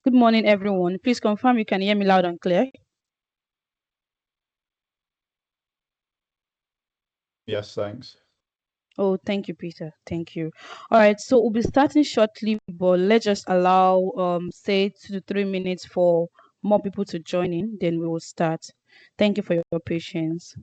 Good morning, everyone. Please confirm you can hear me loud and clear. Yes, thanks. Oh, thank you, Peter. Thank you. All right, so we'll be starting shortly, but let's just allow say 2 to 3 minutes for more people to join in, then we will start. Thank you for your patience.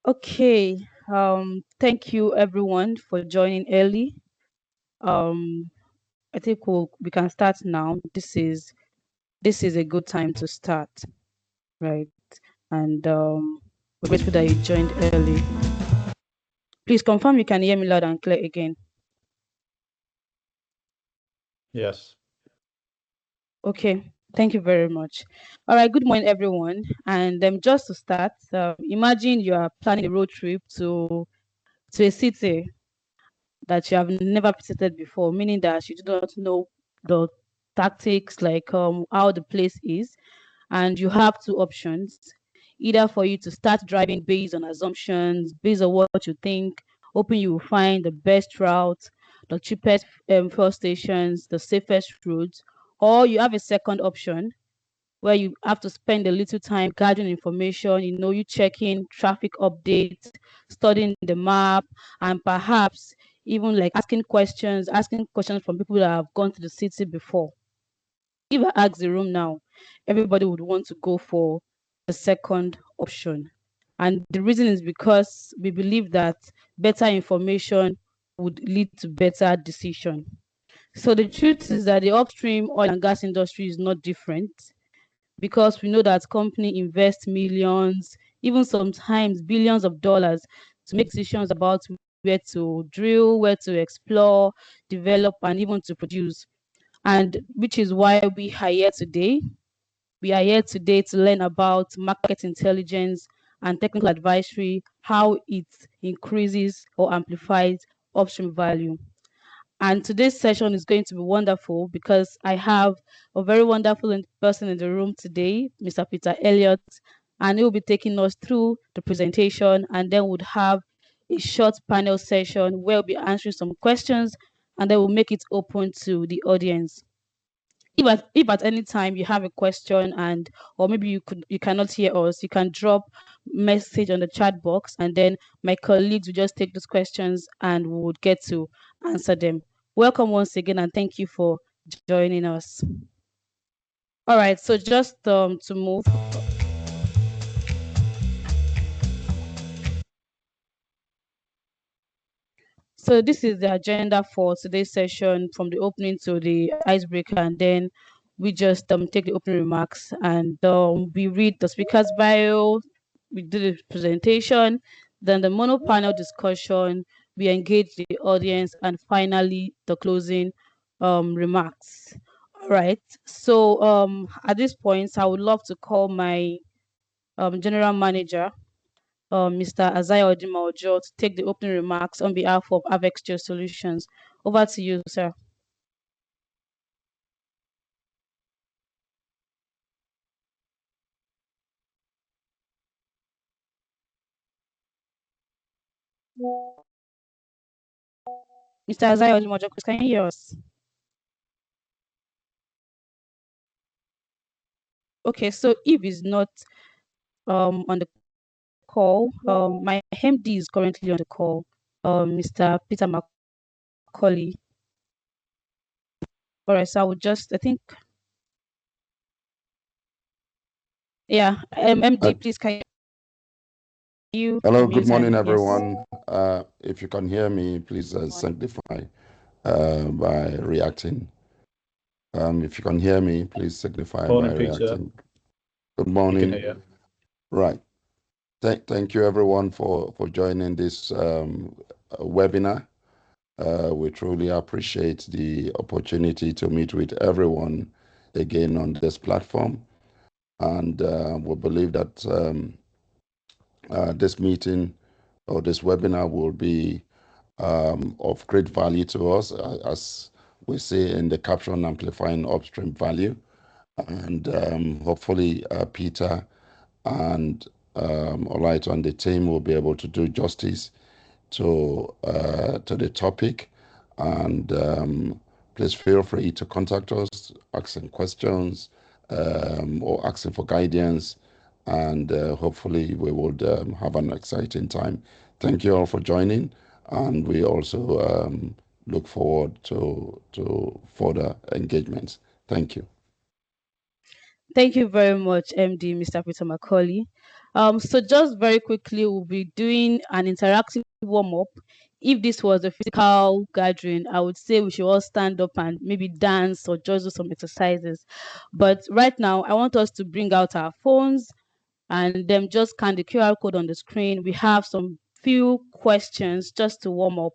Okay. Thank you everyone for joining early. Um, I think we can start now. This is a good time to start, right? And we're grateful that you joined early. Please confirm you can hear me loud and clear again. Yes. Okay, thank you very much. All right, good morning, everyone. And just to start, imagine you are planning a road trip to a city that you have never visited before, meaning that you do not know the tactics, like how the place is, and you have two options, either for you to start driving based on assumptions, based on what you think, hoping you will find the best route, the cheapest fuel stations, the safest routes, or you have a second option where you have to spend a little time gathering information, you checking traffic updates, studying the map, and perhaps even like asking questions from people that have gone to the city before. If I ask the room now, everybody would want to go for the second option. And the reason is because we believe that better information would lead to better decision. So the truth is that the upstream oil and gas industry is not different, because we know that company invest millions, even sometimes billions of dollars to make decisions about where to drill, where to explore, develop, and even to produce. and which is why we are here today. We are here today to learn about market intelligence and technical advisory, how it increases or amplifies upstream value. And today's session is going to be wonderful because I have a very wonderful person in the room today, Mr. Peter Elliott, and he will be taking us through the presentation, and then we'll have a short panel session where we'll be answering some questions, and then we'll make it open to the audience. If at any time you have a question, and or maybe you cannot hear us, you can drop message on the chat box, and then my colleagues will just take those questions and we would get to answer them. Welcome once again, and thank you for joining us. All right, so just to move. So this is the agenda for today's session, from the opening to the icebreaker, and then we just take the opening remarks, and we read the speaker's bio, we do the presentation, then the mono panel discussion, we engage the audience, and finally the closing remarks. All right. So at this point, I would love to call my general manager, Mr. Azai Odimaojo, to take the opening remarks on behalf of Avexture Solutions. Over to you, sir. Mr. Azai Odimaojo, can you hear us? Okay, so if he's not on the call, my MD is currently on the call, Mr. Peter Macaulay. All right, so I would just, I think, yeah, MD, please can you Hello, good unmute morning, and yes. everyone. If you can hear me, please signify by reacting. If you can hear me, please signify Morning, by Peter. reacting. Good We can morning. hear you. Right. Thank you, everyone, for joining this webinar. We truly appreciate the opportunity to meet with everyone again on this platform. And we believe that this meeting or this webinar will be of great value to us, as we see in the caption, amplifying upstream value. And hopefully Peter and Olaito and the team will be able to do justice to the topic. And please feel free to contact us, asking questions or asking for guidance. And hopefully we would have an exciting time. Thank you all for joining. And we also look forward to further engagements. Thank you. Thank you very much, MD, Mr. Peter Macaulay. So just very quickly, we'll be doing an interactive warm-up. If this was a physical gathering, I would say we should all stand up and maybe dance or just do some exercises. But right now, I want us to bring out our phones and then just scan the QR code on the screen. We have some few questions just to warm up.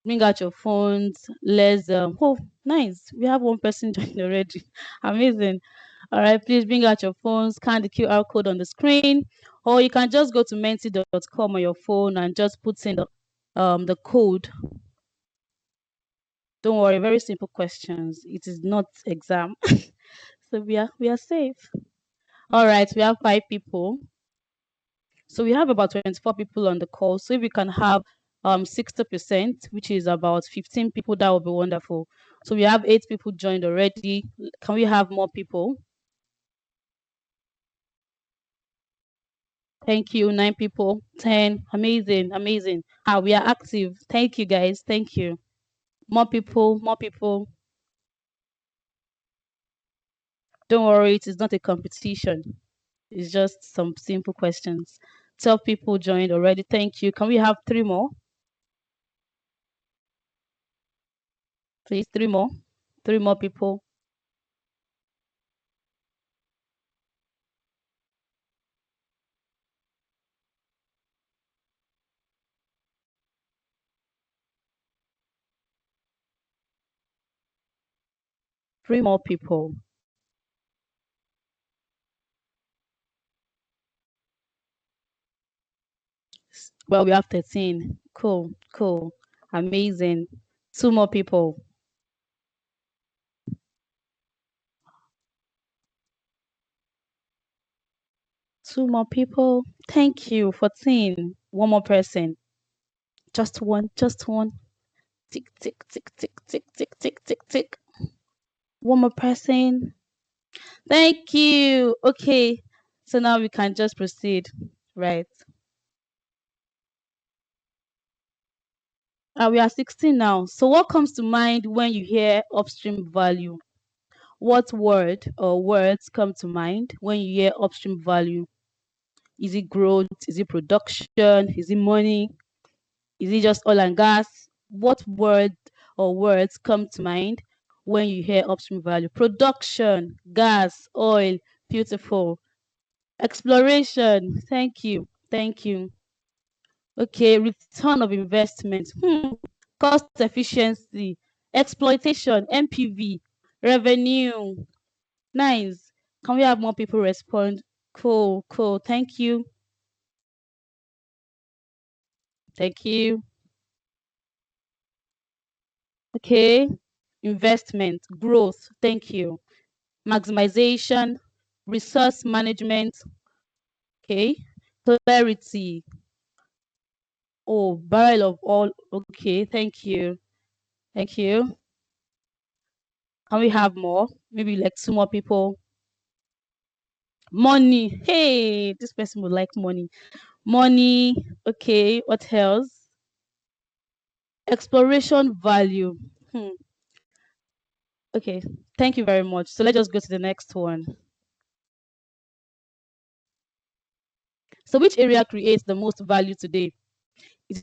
Bring out your phones. Let's oh, nice, we have one person joined already. Amazing. All right, please bring out your phones, scan the QR code on the screen, or you can just go to menti.com on your phone and just put in the code. Don't worry, very simple questions. It is not exam. So we are safe. All right, we have 5 people. So we have about 24 people on the call. So if we can have 60%, which is about 15 people, that would be wonderful. So we have 8 people joined already. Can we have more people? Thank you. 9 people. 10. Amazing. Amazing. We are active. Thank you, guys. Thank you. More people. More people. Don't worry. It is not a competition. It's just some simple questions. 12 people joined already. Thank you. Can we have 3 more? Please, 3 more. 3 more people. 3 more people. Well, we have 13. Cool, cool. Amazing. 2 more people. 2 more people. Thank you. 14. One more person. Just one, just one. Tick, tick, tick, tick, tick, tick, tick, tick, tick. One more person. Thank you. Okay. So now we can just proceed. Right. We are 16 now. So what comes to mind when you hear upstream value? What word or words come to mind when you hear upstream value? Is it growth? Is it production? Is it money? Is it just oil and gas? What word or words come to mind when you hear upstream value? Production, gas, oil, beautiful. Exploration, thank you, thank you. Okay, return of investment, cost efficiency, exploitation, MPV, revenue. Nice. Can we have more people respond? Cool, cool. Thank you. Thank you. Okay. Investment, growth. Thank you. Maximization, resource management. Okay. Clarity. Oh, barrel of oil. Okay. Thank you. Thank you. Can we have more? Maybe like 2 more people. Money. Hey, this person would like money. Money. Okay. What else? Exploration value. Okay. Thank you very much. So let's just go to the next one. So which area creates the most value today? Is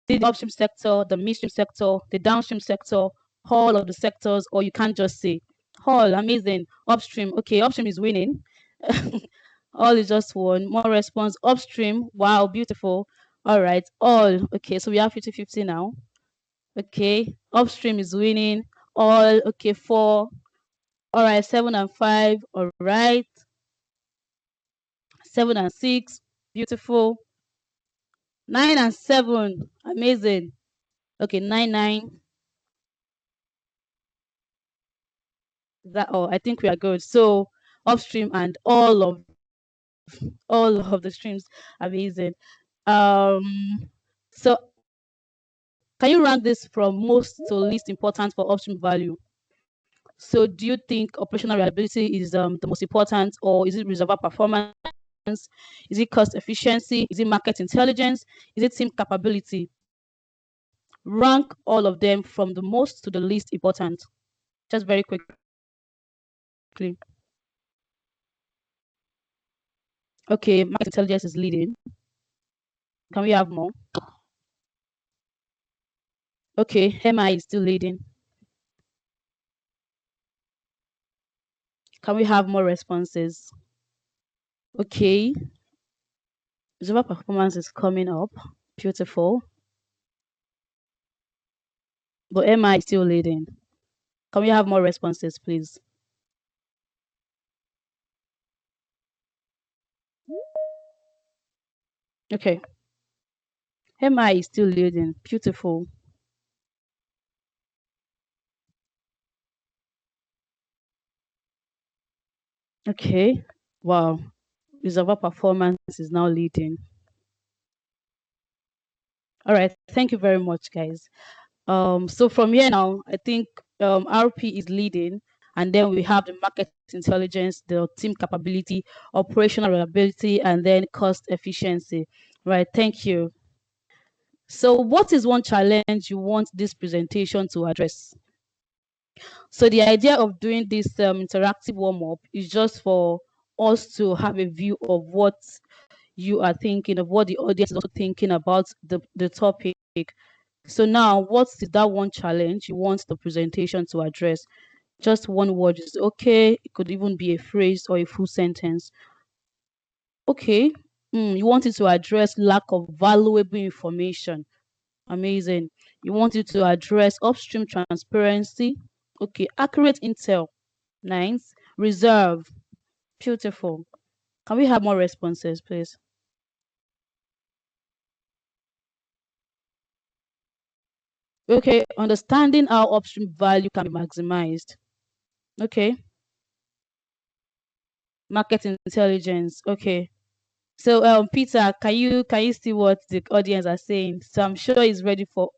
it the upstream sector, the midstream sector, the downstream sector, all of the sectors, or you can't just say all? Amazing. Upstream. Okay, upstream is winning. All is just one. More response. Upstream. Wow, beautiful. All right. All. Okay, so we have 50-50 now. Okay. Upstream is winning. All. Okay, 4. All right, 7 and 5. All right. 7 and 6. Beautiful. 9 and 7. Amazing. Okay, 9, 9. That all. I think we are good. So upstream and all of the streams. Amazing. So can you rank this from most to least important for upstream value? So do you think operational reliability is the most important, or is it reservoir performance? Is it cost efficiency? Is it market intelligence? Is it team capability? Rank all of them from the most to the least important. Just very quickly. Okay, market intelligence is leading. Can we have more? Okay, MI is still leading. Can we have more responses? Okay, reservoir performance is coming up. Beautiful. But MI is still leading. Can we have more responses, please? Okay. MI is still leading. Beautiful. Okay. Wow. Reservoir performance is now leading. All right. Thank you very much, guys. So from here now, I think RP is leading, and then we have the market intelligence, the team capability, operational reliability, and then cost efficiency. Right. Thank you. So what is one challenge you want this presentation to address? So the idea of doing this interactive warm-up is just for us to have a view of what you are thinking, of what the audience is also thinking about the topic. So now, what is that one challenge you want the presentation to address? Just one word is okay. It could even be a phrase or a full sentence. Okay. You want it to address lack of valuable information. Amazing. You want it to address upstream transparency. Okay, accurate intel. Nice. Reserve. Beautiful. Can we have more responses, please? Okay, understanding how upstream value can be maximized. Okay, market intelligence. Okay. So Peter, can you see what the audience are saying? So I'm sure he's ready for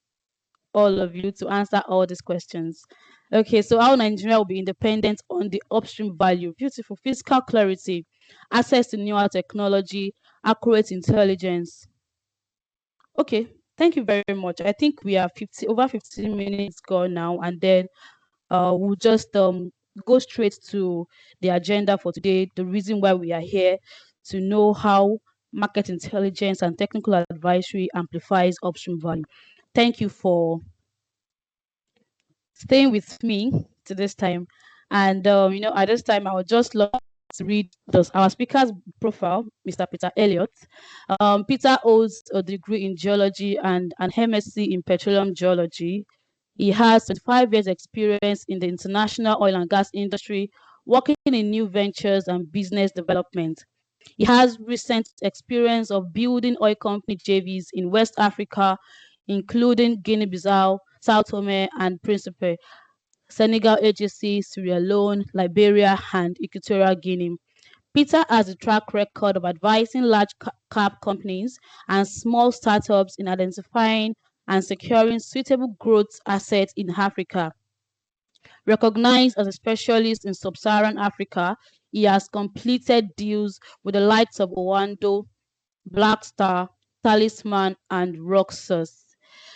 all of you to answer all these questions. Okay, so how Nigeria will be independent on the upstream value. Beautiful. Fiscal clarity, access to newer technology, accurate intelligence. Okay, thank you very much. I think we are over 15 minutes gone now, and then we'll just go straight to the agenda for today, the reason why we are here, to know how market intelligence and technical advisory amplifies upstream value. Thank you for staying with me to this time. And at this time, I would just love to read our speaker's profile, Mr. Peter Elliott. Peter holds a degree in geology and an MSc in petroleum geology. He has 25 years experience in the international oil and gas industry, working in new ventures and business development. He has recent experience of building oil company JVs in West Africa, including Guinea-Bissau, Sao Tome and Principe, Senegal AGC, Sierra Leone, Liberia, and Equatorial Guinea. Peter has a track record of advising large cap companies and small startups in identifying and securing suitable growth assets in Africa. Recognized as a specialist in sub-Saharan Africa, he has completed deals with the likes of Owando, Black Star, Talisman, and Roxas.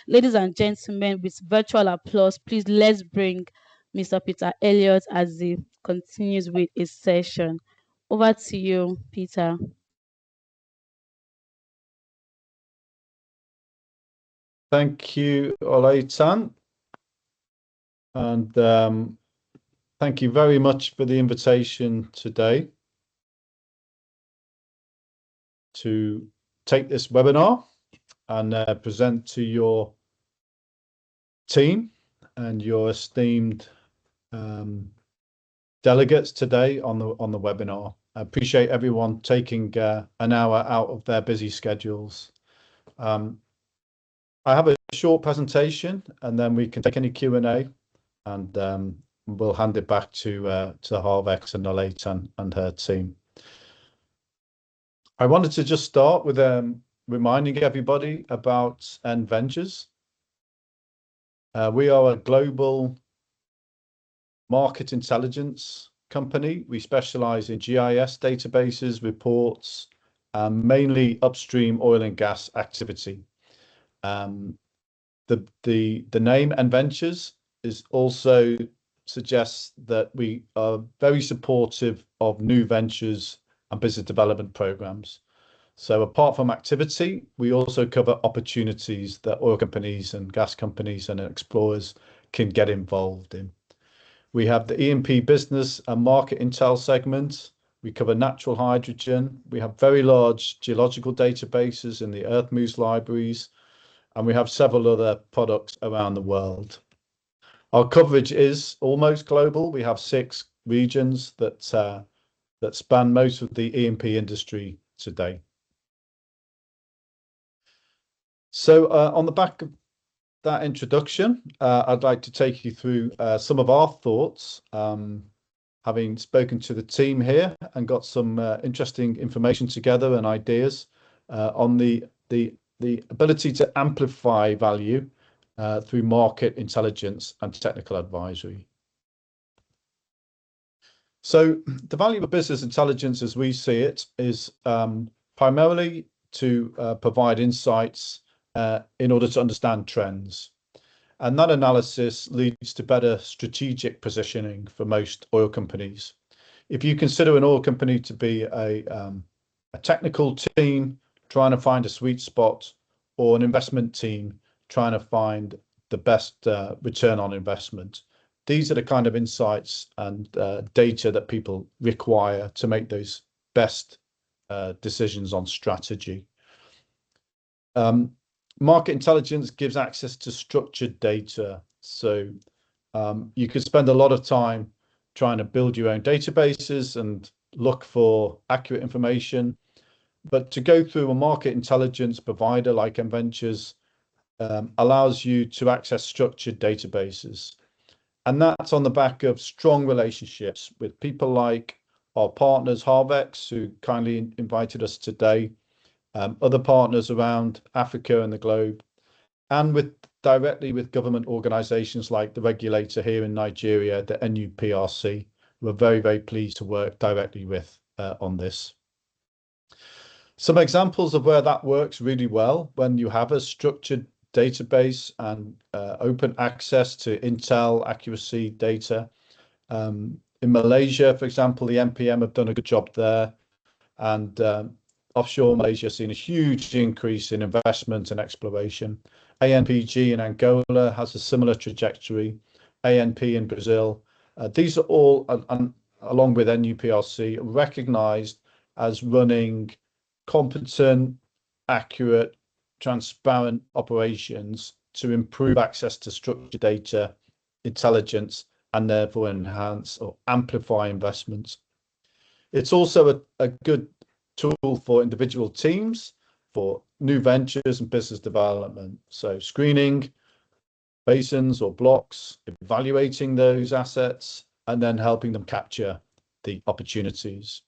Ladies and gentlemen, with virtual applause, please let's bring Mr. Peter Elliott as he continues with his session. Over to you, Peter. Thank you, Olaitan. And thank you very much for the invitation today to take this webinar and present to your team and your esteemed delegates today on the webinar. I appreciate everyone taking an hour out of their busy schedules. I have a short presentation, and then we can take any Q&A, and we'll hand it back to Harvex and Olaitan and her team. I wanted to just start with reminding everybody about N Ventures. We are a global market intelligence company. We specialize in GIS databases, reports, mainly upstream oil and gas activity. The name N Ventures is also suggests that we are very supportive of new ventures and business development programs. So apart from activity, we also cover opportunities that oil companies and gas companies and explorers can get involved in. We have the E&P business and market intel segment. We cover natural hydrogen. We have very large geological databases in the Earth-Moose libraries, and we have several other products around the world. Our coverage is almost global. We have 6 regions that span most of the E&P industry today. So on the back of that introduction, I'd like to take you through some of our thoughts, having spoken to the team here and got some interesting information together and ideas on the ability to amplify value through market intelligence and technical advisory. So the value of business intelligence as we see it is primarily to provide insights in order to understand trends. And that analysis leads to better strategic positioning for most oil companies. If you consider an oil company to be a technical team trying to find a sweet spot, or an investment team trying to find the best return on investment, these are the kind of insights and data that people require to make those best decisions on strategy. Market intelligence gives access to structured data. So You could spend a lot of time trying to build your own databases and look for accurate information. But to go through a market intelligence provider like Ventures allows you to access structured databases. And that's on the back of strong relationships with people like our partners, Harvex, who kindly invited us today, other partners around Africa and the globe, and directly with government organizations like the regulator here in Nigeria, the NUPRC. We're very, very pleased to work directly with on this. Some examples of where that works really well: when you have a structured database and open access to intel accuracy data. In Malaysia, for example, the NPM have done a good job there, and offshore Malaysia has seen a huge increase in investment and exploration. ANPG in Angola has a similar trajectory. ANP in Brazil. These are all, along with NUPRC, recognized as running competent, accurate, transparent operations to improve access to structured data, intelligence, and therefore enhance or amplify investments. It's also a good tool for individual teams, for new ventures and business development. So screening basins or blocks, evaluating those assets, and then helping them capture the opportunities.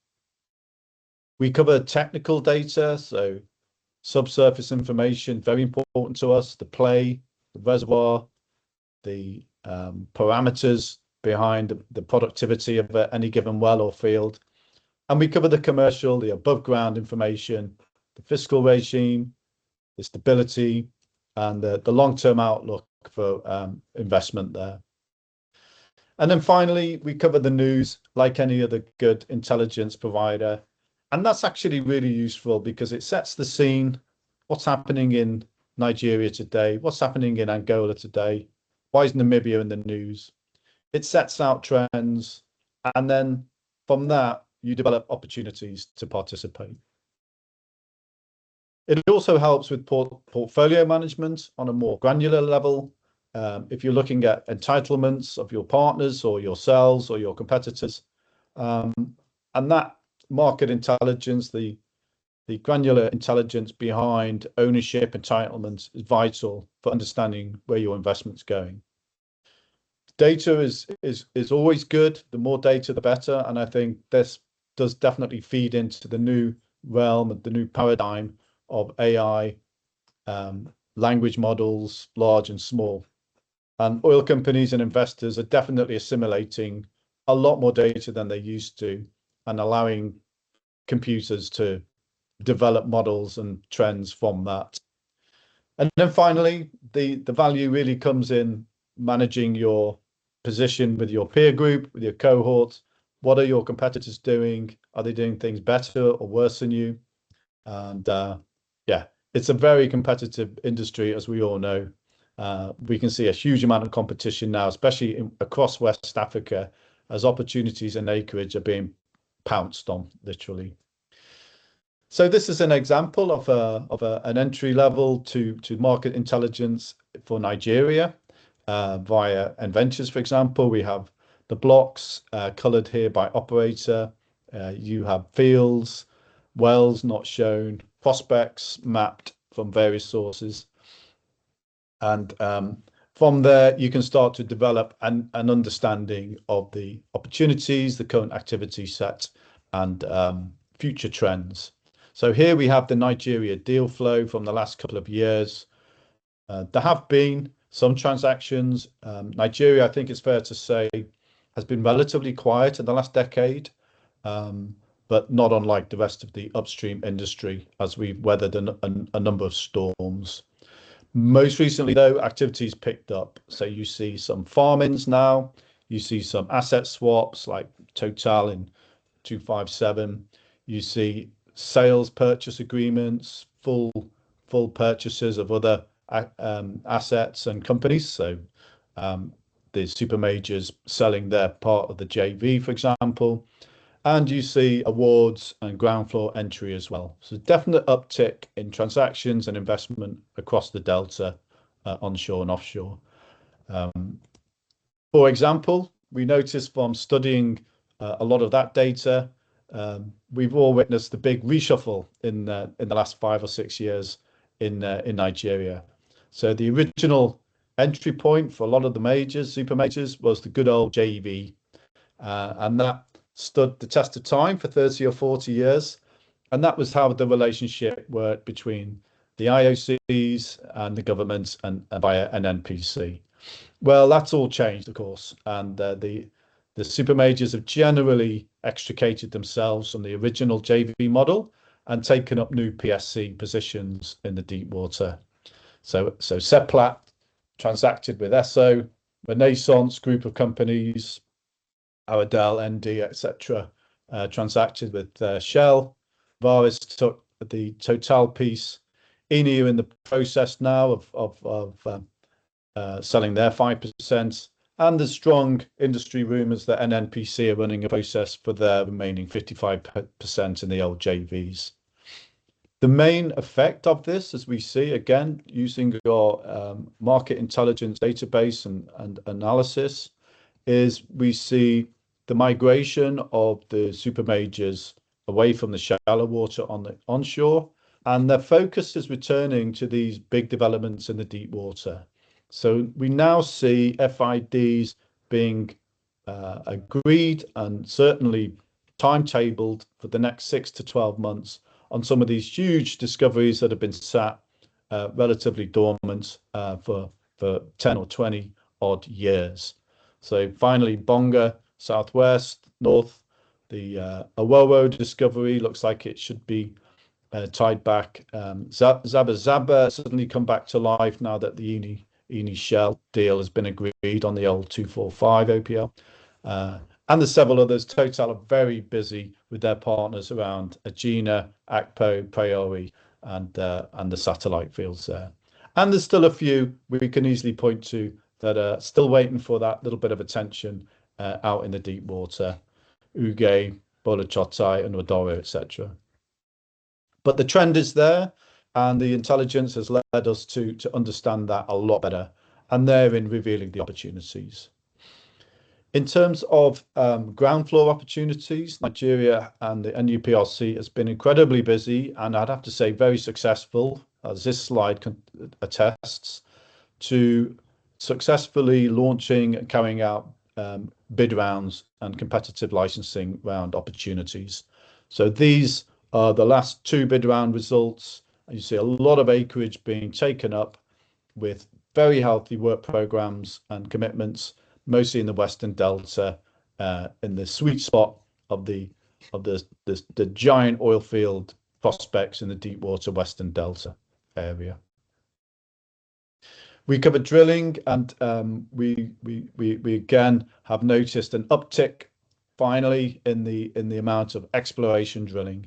We cover technical data, so subsurface information, very important to us, the play, the reservoir, the parameters behind the productivity of any given well or field. And we cover the commercial, the above ground information, the fiscal regime, the stability, and the long-term outlook for investment there. And then finally, we cover the news like any other good intelligence provider. And that's actually really useful because it sets the scene. What's happening in Nigeria today? What's happening in Angola today? Why is Namibia in the news? It sets out trends. And then from that, you develop opportunities to participate. It also helps with portfolio management on a more granular level. If you're looking at entitlements of your partners or yourselves or your competitors, and that market intelligence, the granular intelligence behind ownership entitlements is vital for understanding where your investment's going. Data is always good. The more data, the better. And I think this does definitely feed into the new realm, the new paradigm of AI, language models, large and small. And oil companies and investors are definitely assimilating a lot more data than they used to, and allowing computers to develop models and trends from that. And then finally, the value really comes in managing your position with your peer group, with your cohorts. What are your competitors doing? Are they doing things better or worse than you? And yeah, it's a very competitive industry, as we all know. We can see a huge amount of competition now, especially across West Africa, as opportunities and acreage are being pounced on, literally. So this is an example of an entry level to market intelligence for Nigeria via Ventures, for example. We have the blocks colored here by operator. You have fields, wells not shown, prospects mapped from various sources. And from there, you can start to develop an understanding of the opportunities, the current activity set, and future trends. So here we have the Nigeria deal flow from the last couple of years. There have been some transactions. Nigeria, I think it's fair to say, has been relatively quiet in the last decade, but not unlike the rest of the upstream industry as we've weathered a number of storms. Most recently, though, activities picked up. So you see some farm-ins now. You see some asset swaps like Total in 257. You see sales purchase agreements, full purchases of other assets and companies. So the super majors selling their part of the JV, for example. And you see awards and ground floor entry as well. So definite uptick in transactions and investment across the Delta, onshore and offshore. For example, we noticed from studying a lot of that data, we've all witnessed the big reshuffle in the last 5 or 6 years in Nigeria. So the original entry point for a lot of the majors, super majors, was the good old JV, and that stood the test of time for 30 or 40 years. And that was how the relationship worked between the IOCs and the government and via an NPC. Well, that's all changed, of course, and the super majors have generally extricated themselves from the original JV model and taken up new PSC positions in the deep water. So Seplat transacted with Esso, Renaissance group of companies, Aradel, ND, etc., transacted with Shell. Varis took the Total piece. Eni are in the process now of selling their 5%, and there's strong industry rumours that NNPC are running a process for their remaining 55% in the old JVs. The main effect of this, as we see, again, using your market intelligence database and analysis, is we see the migration of the super majors away from the shallow water on the onshore, and their focus is returning to these big developments in the deep water. So we now see FIDs being agreed and certainly timetabled for the next 6 to 12 months on some of these huge discoveries that have been sat relatively dormant for 10 or 20 odd years. So finally, Bonga, southwest, north, the Awowo discovery looks like it should be tied back. Zaba suddenly come back to life now that the Eni Shell deal has been agreed on the old 245 OPL. And there's several others. Total are very busy with their partners around Agena, Akpo, Priori, and the satellite fields there. And there's still a few we can easily point to that are still waiting for that little bit of attention out in the deep water, Uge, Bolachotai, and Odoro, etc. But the trend is there, and the intelligence has led us to understand that a lot better, and therein revealing the opportunities. In terms of ground floor opportunities, Nigeria and the NUPRC has been incredibly busy, and I'd have to say very successful, as this slide attests, to successfully launching and carrying out bid rounds and competitive licensing round opportunities. So these are the last 2 bid round results. You see a lot of acreage being taken up with very healthy work programs and commitments, mostly in the Western Delta, in the sweet spot of the giant oil field prospects in the deep water Western Delta area. We covered drilling, and we again have noticed an uptick finally in the amount of exploration drilling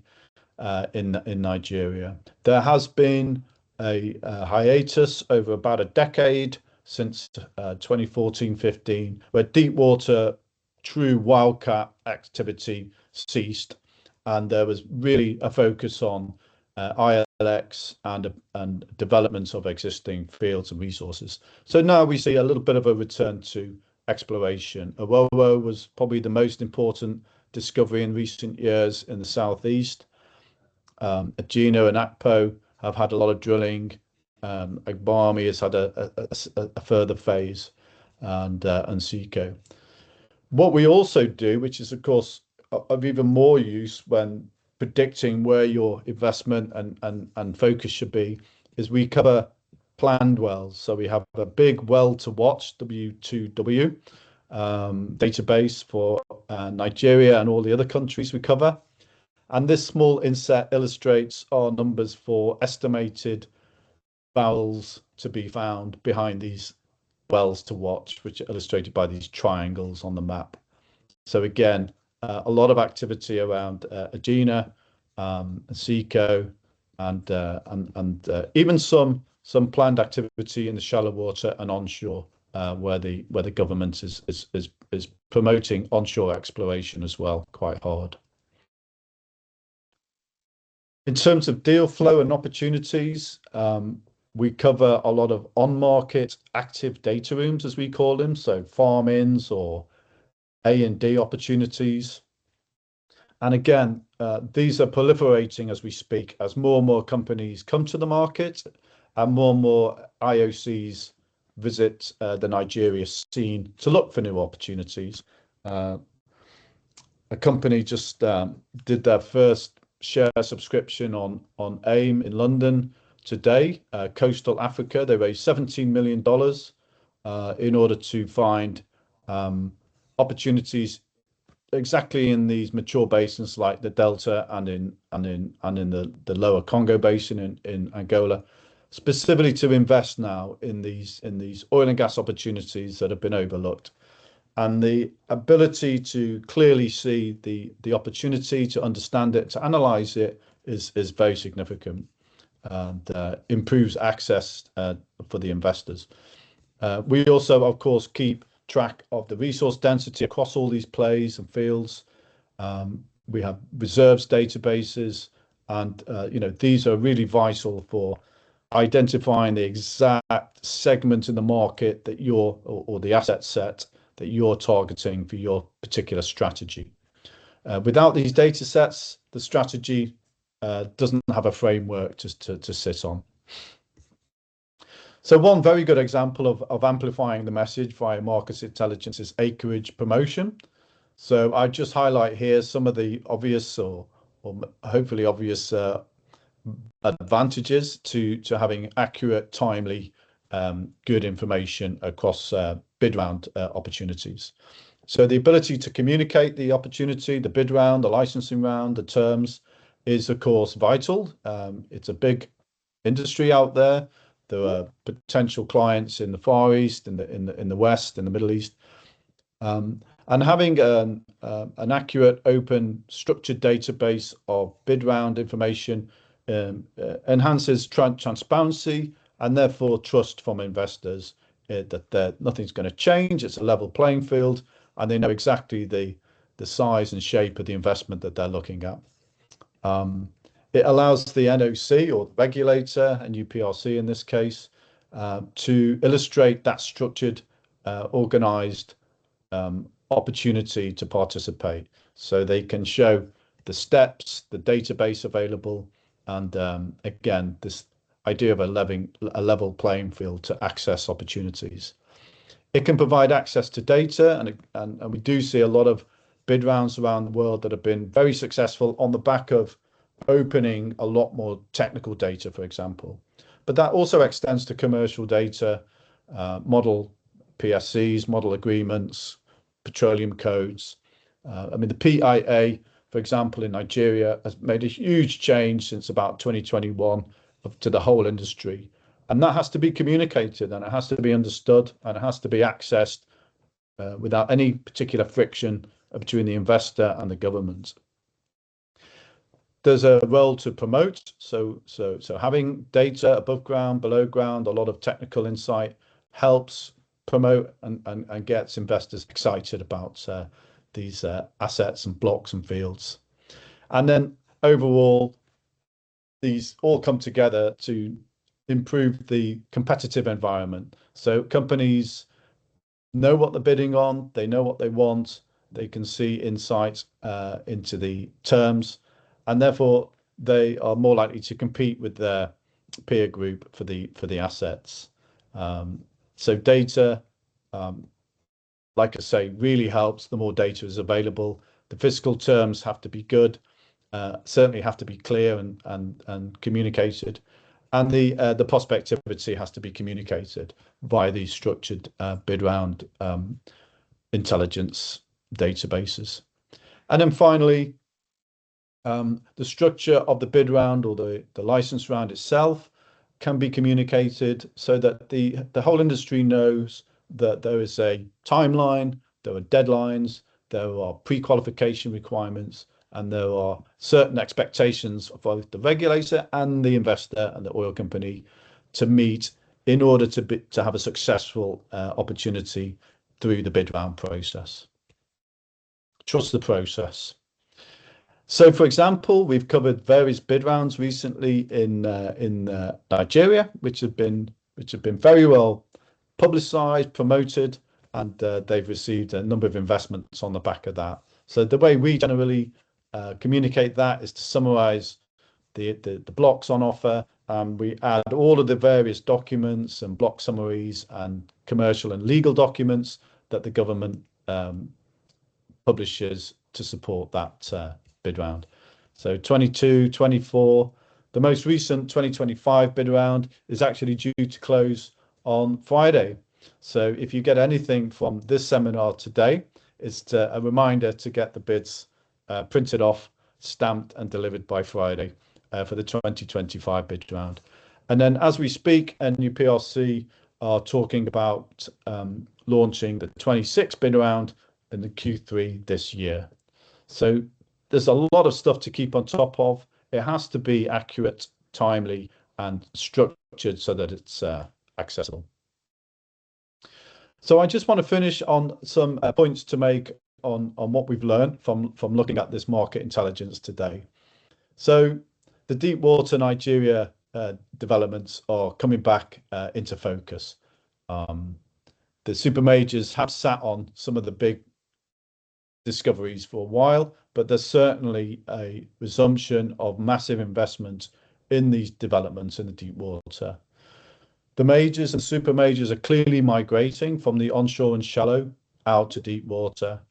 in Nigeria. There has been a hiatus over about a decade since 2014-15, where deep water true wildcat activity ceased, and there was really a focus on ILX and development of existing fields and resources. So now we see a little bit of a return to exploration. Awowo was probably the most important discovery in recent years in the southeast. Agena and Akpo have had a lot of drilling. Agbami has had a further phase, and Seco. What we also do, which is of course of even more use when predicting where your investment and focus should be, is we cover planned wells. So we have a big well to watch, W2W, database for Nigeria and all the other countries we cover. And this small inset illustrates our numbers for estimated barrels to be found behind these wells to watch, which are illustrated by these triangles on the map. So again, a lot of activity around Agena, Seco, and even some planned activity in the shallow water and onshore, where the government is promoting onshore exploration as well, quite hard. In terms of deal flow and opportunities, We cover a lot of on-market active data rooms, as we call them, so farm-ins or A&D opportunities. And again, these are proliferating as we speak, as more and more companies come to the market and more IOCs visit the Nigeria scene to look for new opportunities. A company just did their first share subscription on AIM in London today, Coastal Africa. They raised $17 million in order to find opportunities exactly in these mature basins like the Delta and in the lower Congo basin in Angola, specifically to invest now in these oil and gas opportunities that have been overlooked. And the ability to clearly see the opportunity, to understand it, to analyze it is very significant, and improves access for the investors. We also, of course, keep track of the resource density across all these plays and fields. We have reserves databases, and these are really vital for identifying the exact segment in the market that you're or the asset set that you're targeting for your particular strategy. Without these data sets, the strategy doesn't have a framework to sit on. So one very good example of amplifying the message via market intelligence is acreage promotion. So I just highlight here some of the obvious or hopefully obvious advantages to having accurate, timely, good information across bid round opportunities. So the ability to communicate the opportunity, the bid round, the licensing round, the terms is of course vital. It's a big industry out there. There are potential clients in the Far East, in the West, in the Middle East, and having an accurate, open, structured database of bid round information enhances transparency and therefore trust from investors that nothing's going to change. It's a level playing field, and they know exactly the size and shape of the investment that they're looking at. It allows the NOC or the regulator, and UPRC in this case, to illustrate that structured, organized opportunity to participate. So they can show the steps, the database available, and again, this idea of a level playing field to access opportunities. It can provide access to data, and we do see a lot of bid rounds around the world that have been very successful on the back of opening a lot more technical data, for example. But that also extends to commercial data, model PSCs, model agreements, petroleum codes. I mean, the PIA, for example, in Nigeria has made a huge change since about 2021 to the whole industry. And that has to be communicated, and it has to be understood, and it has to be accessed without any particular friction between the investor and the government. There's a role to promote, so having data above ground, below ground, a lot of technical insight helps promote and gets investors excited about these assets and blocks and fields. And then overall, these all come together to improve the competitive environment. So companies know what they're bidding on, they know what they want, they can see insights into the terms, and therefore they are more likely to compete with their peer group for the assets. So data, like I say, really helps. The more data is available, the fiscal terms have to be good, certainly have to be clear and communicated, and the prospectivity has to be communicated via these structured bid round intelligence databases. And then finally, the structure of the bid round or the license round itself can be communicated so that the whole industry knows that there is a timeline, there are deadlines, there are pre-qualification requirements, and there are certain expectations of both the regulator and the investor and the oil company to meet in order to have a successful opportunity through the bid round process. Trust the process. So, for example, we've covered various bid rounds recently in Nigeria, which have been very well publicized, promoted, and they've received a number of investments on the back of that. So the way we generally communicate that is to summarize the blocks on offer. We add all of the various documents and block summaries and commercial and legal documents that the government publishes to support that bid round. So 22, 24, the most recent 2025 bid round is actually due to close on Friday. So if you get anything from this seminar today, it's a reminder to get the bids printed off, stamped and delivered by Friday for the 2025 bid round. And then as we speak, NUPRC are talking about launching the 26 bid round in the Q3 this year. So there's a lot of stuff to keep on top of. It has to be accurate, timely, and structured so that it's accessible. So I just want to finish on some points to make on what we've learned from looking at this market intelligence today. So the deep water Nigeria developments are coming back into focus. The super majors have sat on some of the big discoveries for a while, but there's certainly a resumption of massive investment in these developments in the deep water. The majors and super majors are clearly migrating from the onshore and shallow out to deep water,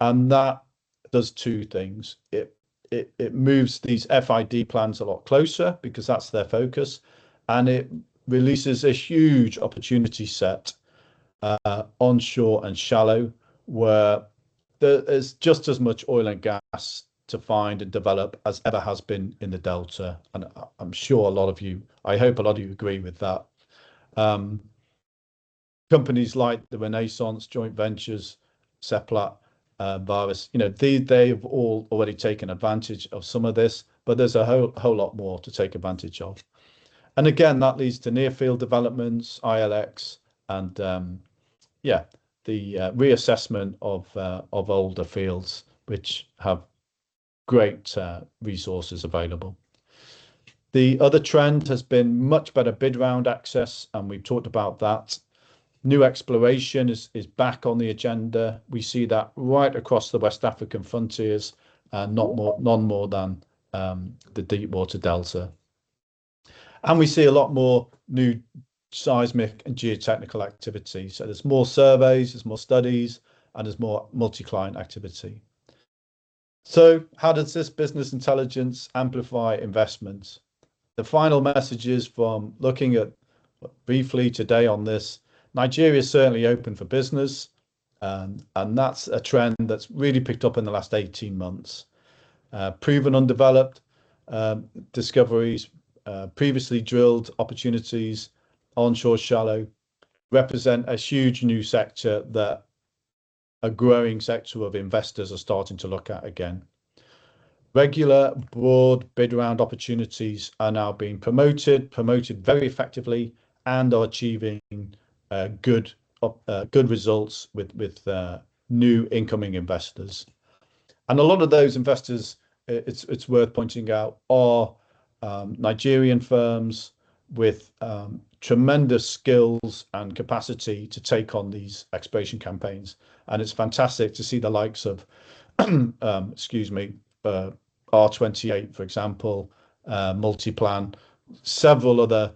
and that does two things. It moves these FID plans a lot closer because that's their focus, and it releases a huge opportunity set onshore and shallow, where there is just as much oil and gas to find and develop as ever has been in the Delta. And I'm sure I hope a lot of you agree with that. Companies like the Renaissance joint ventures, Seplat, Varus, they have all already taken advantage of some of this, but there's a whole lot more to take advantage of. And again, that leads to near field developments, ILX, and the reassessment of older fields which have great resources available. The other trend has been much better bid round access, and we've talked about that. New exploration is back on the agenda. We see that right across the West African frontiers, and none more than the deep water delta. And we see a lot more new seismic and geotechnical activity. So there's more surveys, there's more studies, and there's more multi-client activity. So how does this business intelligence amplify investments? The final messages from looking at briefly today on this: Nigeria is certainly open for business, and that's a trend that's really picked up in the last 18 months. Proven undeveloped discoveries, previously drilled opportunities, onshore shallow, represent a huge new sector that a growing sector of investors are starting to look at again. Regular, broad bid round opportunities are now being promoted very effectively, and are achieving good results with new incoming investors. And a lot of those investors, it's worth pointing out, are Nigerian firms with tremendous skills and capacity to take on these exploration campaigns. And it's fantastic to see the likes of, R28, for example, Multiplan, several other,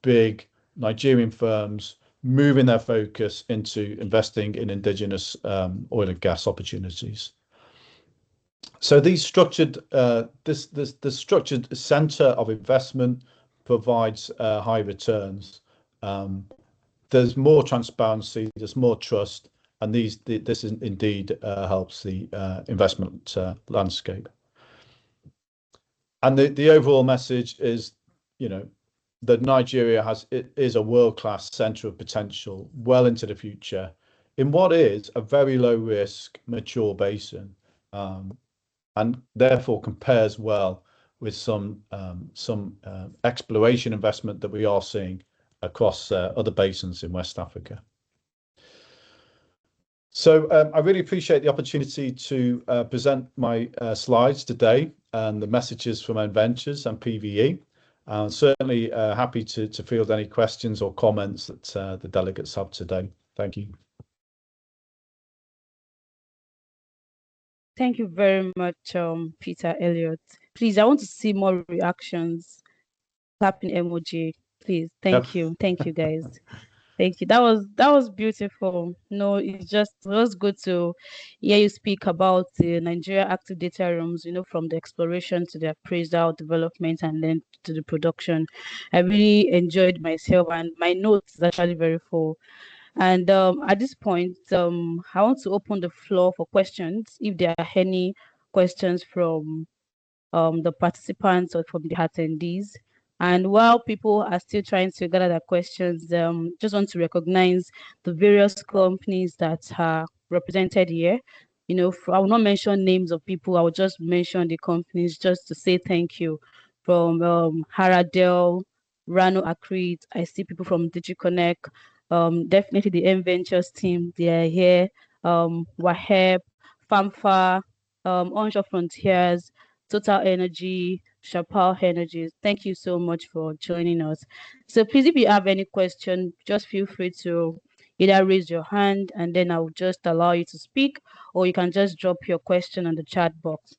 big Nigerian firms moving their focus into investing in indigenous oil and gas opportunities. So these structured, the structured center of investment provides high returns. There's more transparency, there's more trust, and this indeed helps the investment landscape. And the overall message is, that Nigeria is a world-class center of potential well into the future in what is a very low risk, mature basin, and therefore compares well with some exploration investment that we are seeing across other basins in West Africa. So I really appreciate the opportunity to present my slides today and the messages from Adventures and PVE. Certainly happy to field any questions or comments that the delegates have today. Thank you. Thank you very much, Peter Elliott. Please, I want to see more reactions. Clapping emoji, please. Thank you, guys. Thank you. That was beautiful. No, it was good to hear you speak about the Nigeria active data rooms, from the exploration to the appraisal, development, and then to the production. I really enjoyed myself, and my notes is actually very full. And at this point, I want to open the floor for questions. If there are any questions from the participants or from the attendees. And while people are still trying to gather their questions, just want to recognize the various companies that are represented here. I will not mention names of people. I will just mention the companies just to say thank you. From Haradel, Rano Akrit, I see people from DigiConnect, definitely the M Ventures team, they are here. Waheb, FAMFA, Onshore Frontiers, Total Energy, Chapal Energies. Thank you so much for joining us. So please, if you have any question, just feel free to either raise your hand and then I'll just allow you to speak, or you can just drop your question on the chat box.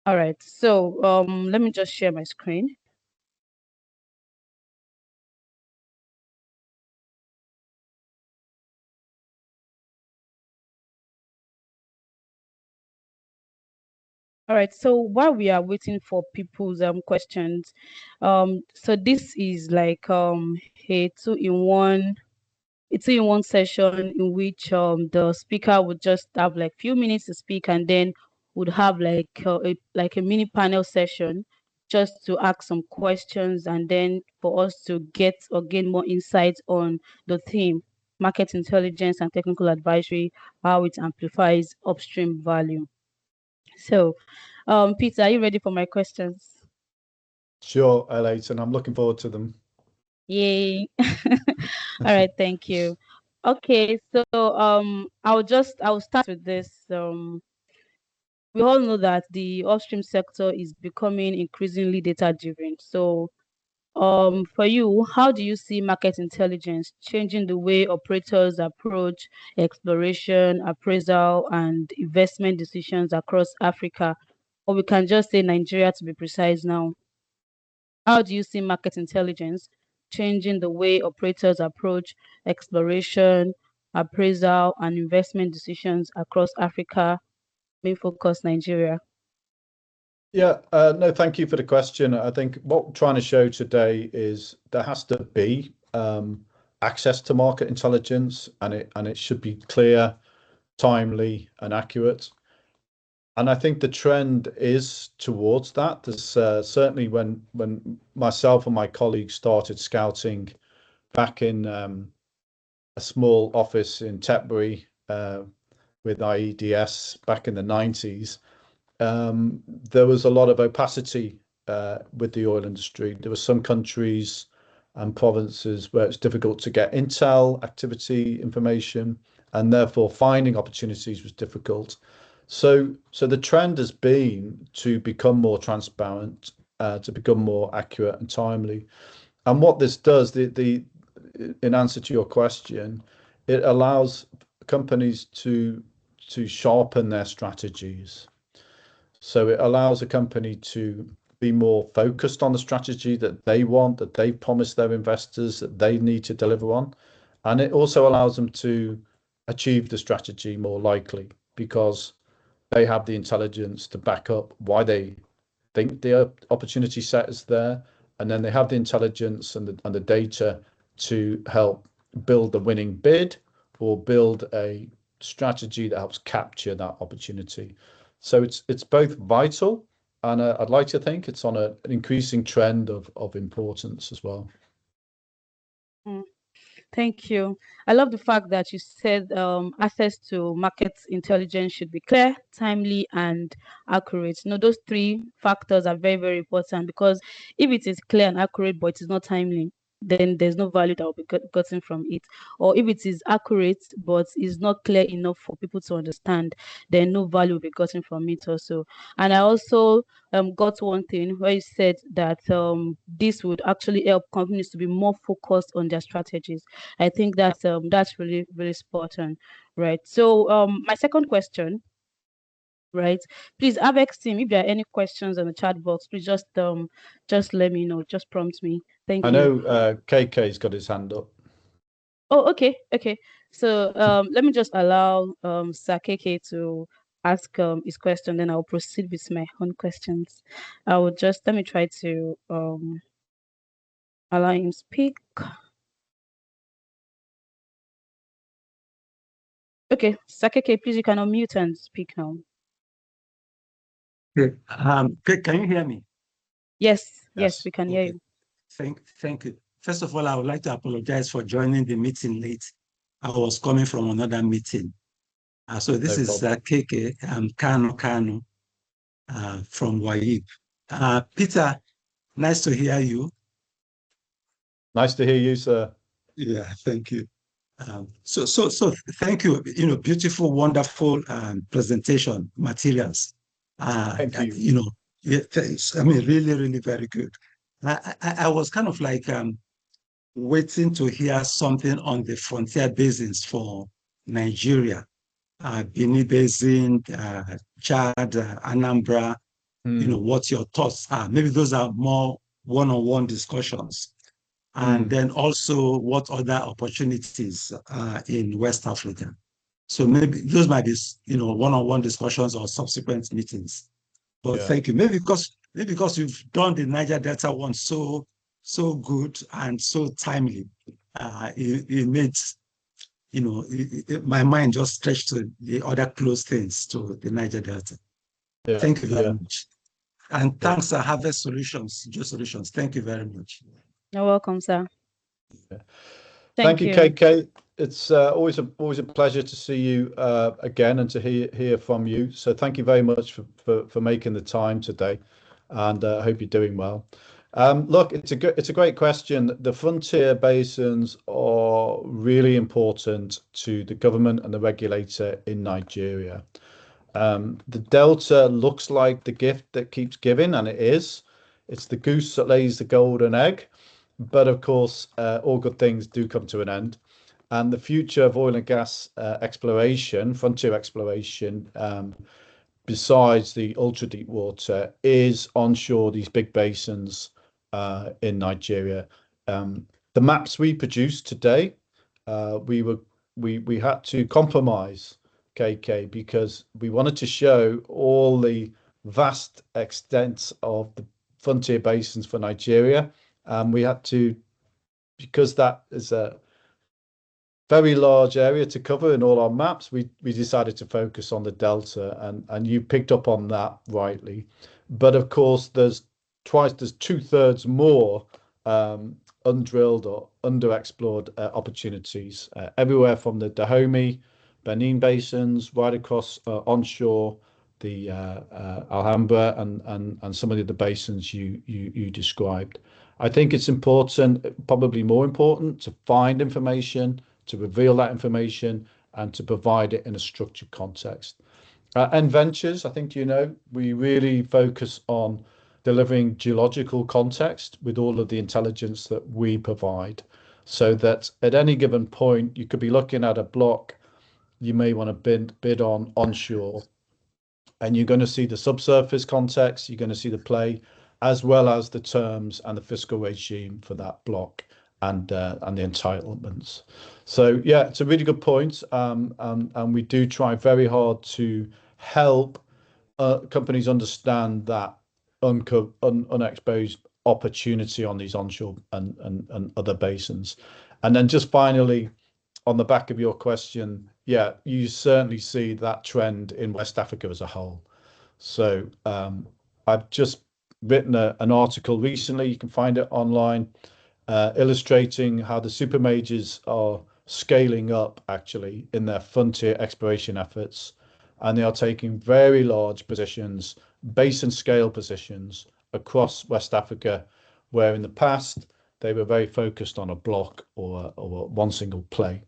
All right, so let me just share my screen. All right, so while we are waiting for people's questions, so this is like a two-in-one session in which the speaker would just have like few minutes to speak and then would have like a mini panel session just to ask some questions and then for us to get or gain more insights on the theme market intelligence and technical advisory, how it amplifies upstream value. So Peter, are you ready for my questions? Sure, Leighton, I'm looking forward to them. Yay. All right, thank you. Okay, so I'll start with this. We all know that the upstream sector is becoming increasingly data driven. So for you, how do you see market intelligence changing the way operators approach exploration, appraisal, and investment decisions across Africa? Or we can just say Nigeria to be precise now. How do you see market intelligence changing the way operators approach exploration, appraisal, and investment decisions across Africa, main focus Nigeria? Yeah, no, thank you for the question. I think what we're trying to show today is there has to be access to market intelligence, and it should be clear, timely, and accurate. And I think the trend is towards that. There's certainly when myself and my colleagues started scouting back in a small office in Tetbury with IEDS back in the 90s, there was a lot of opacity with the oil industry. There were some countries and provinces where it's difficult to get intel, activity information, and therefore finding opportunities was difficult. So the trend has been to become more transparent, to become more accurate and timely. And what this does, in answer to your question, it allows companies to sharpen their strategies. So it allows a company to be more focused on the strategy that they want, that they've promised their investors, that they need to deliver on. And it also allows them to achieve the strategy more likely because they have the intelligence to back up why they think the opportunity set is there. And then they have the intelligence and the data to help build the winning bid or build a strategy that helps capture that opportunity. So it's both vital, and I'd like to think it's on an increasing trend of importance as well. Thank you. I love the fact that you said access to market intelligence should be clear, timely, and accurate. Those three factors are very, very important because if it is clear and accurate, but it is not timely, then there's no value that will be gotten from it. Or if it is accurate but is not clear enough for people to understand, then no value will be gotten from it also. And I also got one thing where you said that this would actually help companies to be more focused on their strategies. I think that's really really spot on, right? So my second question, right? Please, Avex team, if there are any questions in the chat box, please just let me know, just prompt me. Thank I you. know KK's got his hand up. Oh, okay. So let me just allow Sakeke to ask his question, then I'll proceed with my own questions. I will just let me try to allow him speak. Okay, Sakeke, please, you can unmute and speak now. Okay. Can you hear me? Yes, Yes. we can hear Okay. you. Thank you. First of all, I would like to apologize for joining the meeting late. I was coming from another meeting. So this No is problem. KK, Kanu from Waib. Peter, nice to hear you. Nice to hear you, sir. Yeah, thank you. So thank you. Beautiful, wonderful presentation materials. Thank you. Yeah, thanks. I mean, really, really very good. I was kind of like waiting to hear something on the frontier basins for Nigeria, Benin Basin, Chad, Anambra. What your thoughts are. Maybe those are more one-on-one discussions. And then also what other opportunities are in West Africa. So maybe those might be, one-on-one discussions or subsequent meetings. But thank you. Maybe because you've done the Niger Delta one so good and so timely, it made my mind just stretched to the other close things to the Niger Delta. Thank you very much. And thanks to Harvest Solutions, Solutions. Thank you very much. You're welcome, sir. Thank you, KK. It's always a pleasure to see you again and to hear from you. So thank you very much for making the time today, and I hope you're doing well. Look, it's a great question. The frontier basins are really important to the government and the regulator in Nigeria. The Delta looks like the gift that keeps giving, and it is. It's the goose that lays the golden egg. But of course, all good things do come to an end. And the future of oil and gas exploration, frontier exploration, besides the ultra deep water, is onshore these big basins in Nigeria. The maps we produced today, we had to compromise, KK, because we wanted to show all the vast extent of the frontier basins for Nigeria. We had to, because that is a very large area to cover in all our maps, we decided to focus on the Delta, and you picked up on that rightly. But of course, there's 2/3 more undrilled or underexplored opportunities everywhere from the Dahomey, Benin basins, right across onshore the Alhambra and some of the other basins you described. I think it's important, probably more important, to find information, to reveal that information, and to provide it in a structured context. And Ventures, I think we really focus on delivering geological context with all of the intelligence that we provide, so that at any given point you could be looking at a block you may want to bid on onshore, and you're going to see the subsurface context, you're going to see the play, as well as the terms and the fiscal regime for that block and the entitlements. So yeah, it's a really good point, and we do try very hard to help companies understand that unexposed opportunity on these onshore and other basins. And then just finally, on the back of your question, yeah, you certainly see that trend in West Africa as a whole. So I've just written an article recently, you can find it online, illustrating how the super majors are scaling up actually in their frontier exploration efforts, and they are taking very large positions, basin scale positions across West Africa, where in the past They were very focused on a block or one single play.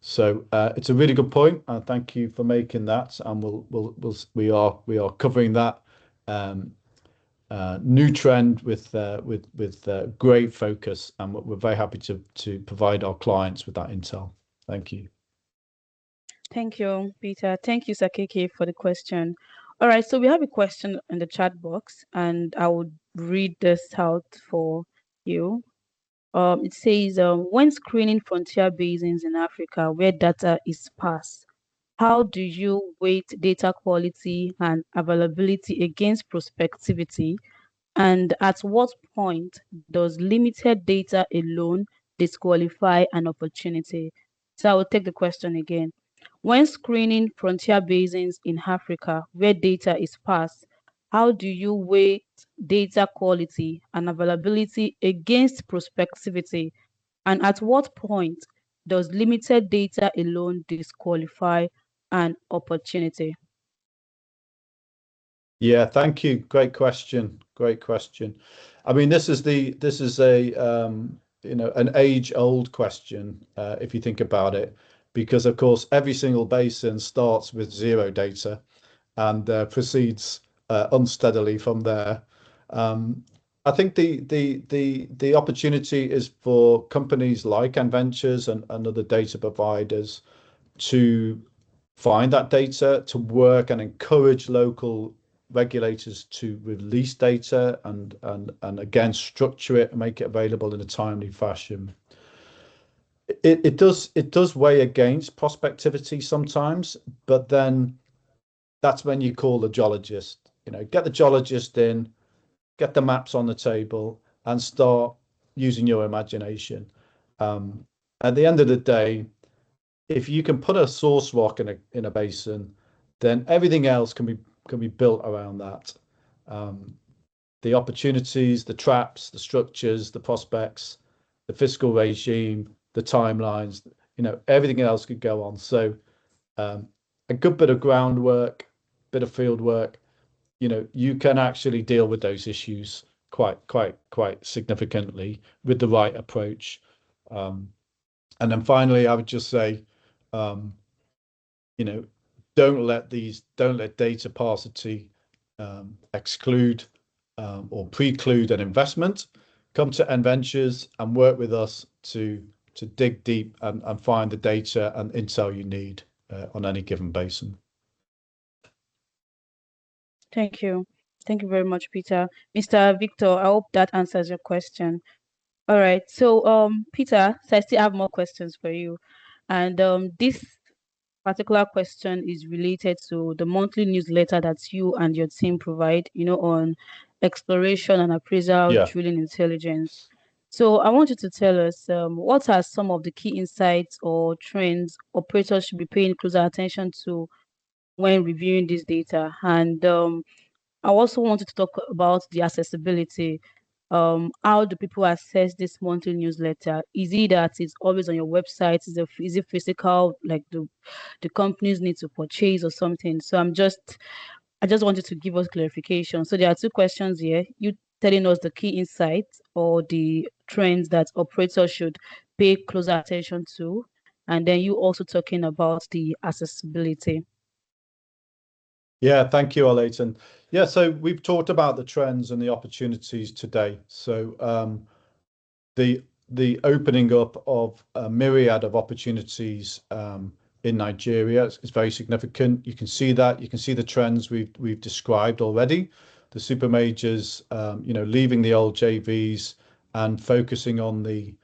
So it's a really good point, and thank you for making that. And we are covering that new trend with great focus, and we're very happy to provide our clients with that intel. Thank you. Thank you, Peter. Thank you, Sakeke, for the question. All right, so we have a question in the chat box, and I would read this out for you. It says, when screening frontier basins in Africa where data is sparse, how do you weight data quality and availability against prospectivity? And at what point does limited data alone disqualify an opportunity? So I will take the question again. When screening frontier basins in Africa where data is sparse, how do you weigh data quality and availability against prospectivity? And at what point does limited data alone disqualify an opportunity? Yeah, thank you. Great question. Great question. I mean, this is a an age-old question if you think about it, because of course every single basin starts with zero data and proceeds unsteadily from there. I think the opportunity is for companies like Adventures and other data providers to find that data, to work and encourage local regulators to release data and again structure it and make it available in a timely fashion. It does weigh against prospectivity sometimes, but then that's when you call the geologist. Get the geologist in, get the maps on the table, and start using your imagination. At the end of the day, if you can put a source rock in a basin, then everything else can be built around that. The opportunities, the traps, the structures, the prospects, the fiscal regime, the timelines, everything else could go on. So a good bit of groundwork, bit of field work, you can actually deal with those issues quite significantly with the right approach. And then finally, I would just say, don't let data sparsity exclude or preclude an investment. Come to Adventures and work with us to dig deep and find the data and intel you need on any given basin. Thank you. Thank you very much, Peter. Mr. Victor, I hope that answers your question. All right. So, Peter, so I still have more questions for you. And this particular question is related to the monthly newsletter that you and your team provide, on exploration and appraisal drilling intelligence. So I want you to tell us what are some of the key insights or trends operators should be paying closer attention to when reviewing this data. And I also wanted to talk about the accessibility. How do people access this monthly newsletter? Is it that it's always on your website? Is it physical, like the companies need to purchase or something? So I just wanted to give us clarification. So there are two questions here. You telling us the key insights or the trends that operators should pay closer attention to, and then you also talking about the accessibility. Yeah, thank you, Olayton. Yeah, so we've talked about the trends and the opportunities today. So the opening up of a myriad of opportunities in Nigeria is very significant. You can see that. You can see the trends we've described already. The super majors, leaving the old JVs and focusing on the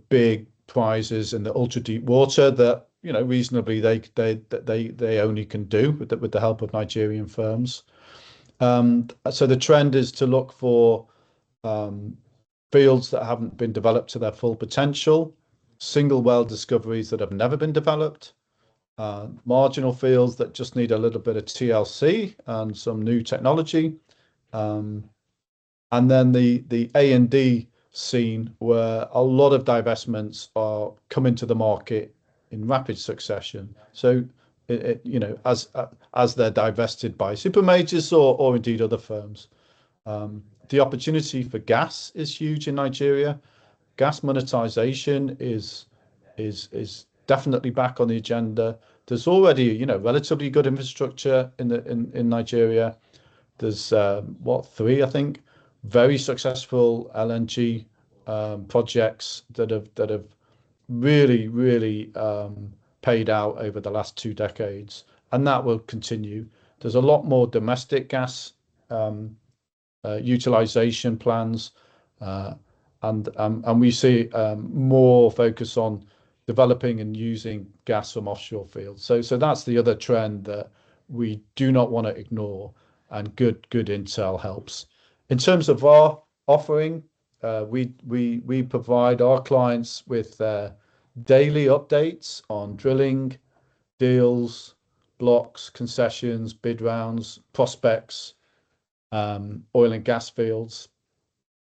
big prizes in the ultra deep water that reasonably they only can do with the help of Nigerian firms. So the trend is to look for fields that haven't been developed to their full potential, single well discoveries that have never been developed, marginal fields that just need a little bit of TLC and some new technology, and then the A&D scene where a lot of divestments are coming to the market in rapid succession. So as they're divested by super majors or indeed other firms. The opportunity for gas is huge in Nigeria. Gas monetization is definitely back on the agenda. There's already, you know, relatively good infrastructure in Nigeria. There's three, I think, very successful LNG projects that have really paid out over the last 2 decades, and that will continue. There's a lot more domestic gas utilization plans, uh, and we see more focus on developing and using gas from offshore fields. So that's the other trend that we do not want to ignore, and good intel helps. In terms of our offering, we provide our clients with daily updates on drilling, deals, blocks, concessions, bid rounds, prospects, oil and gas fields.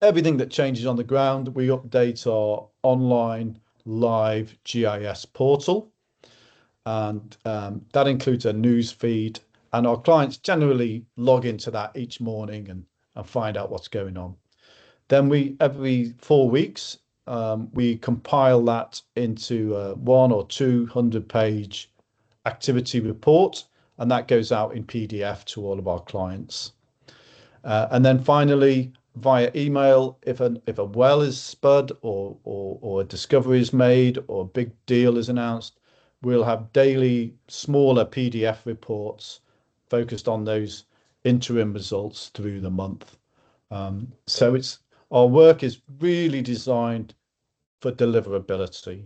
Everything that changes on the ground, we update our online live GIS portal, and that includes a news feed. And our clients generally log into that each morning and find out what's going on. Then every 4 weeks, we compile that into a 100 or 200 page activity report, and that goes out in PDF to all of our clients. And then finally, via email, if a well is spud or a discovery is made or a big deal is announced, we'll have daily smaller PDF reports focused on those interim results through the month. So our work is really designed for deliverability.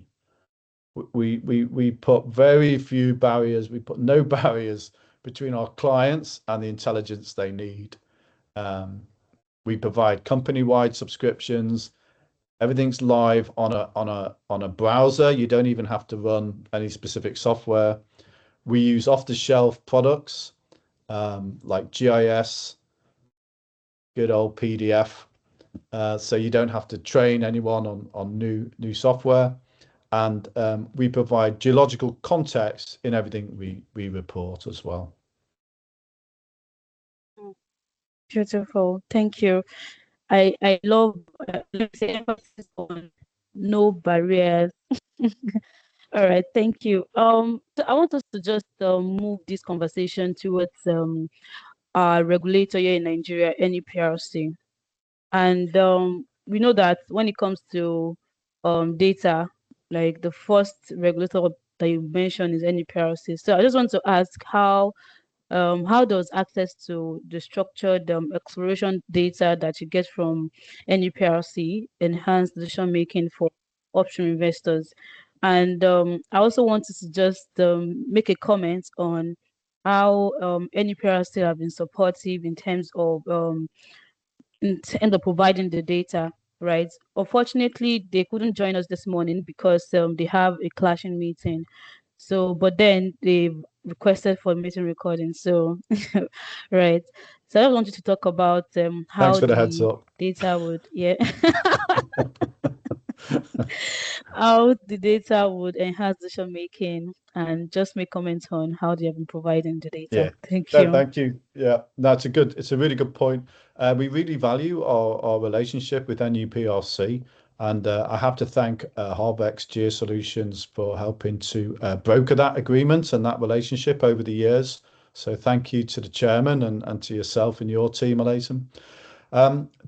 We put very few barriers. We put no barriers between our clients and the intelligence they need. We provide company-wide subscriptions. Everything's live on a browser. You don't even have to run any specific software. We use off-the-shelf products like GIS, good old PDF. So you don't have to train anyone on new software. And we provide geological context in everything we report as well. Beautiful. Thank you. I love, let's say, emphasis on no barriers. All right, thank you. So I want us to just move this conversation towards our regulator here in Nigeria, NEPRC. And we know that when it comes to data, like the first regulator that you mentioned is NEPRC. So I just want to ask how does access to the structured exploration data that you get from NEPRC enhance decision making for upstream investors? And I also wanted to just make a comment on how NEPRC have been supportive in terms of providing the data, right? Unfortunately, they couldn't join us this morning because they have a clashing meeting. So, but then they requested for meeting recording. So, right. So I just wanted to talk about how Thanks for the heads the up. data would, yeah, how the data would enhance decision making, and just make comments on how they have been providing the data. Yeah. Thank No, you. thank you. Yeah, it's a really good point. We really value our relationship with NUPRC, and I have to thank Harvex Geosolutions for helping to broker that agreement and that relationship over the years. So thank you to the chairman and to yourself and your team, Alatum.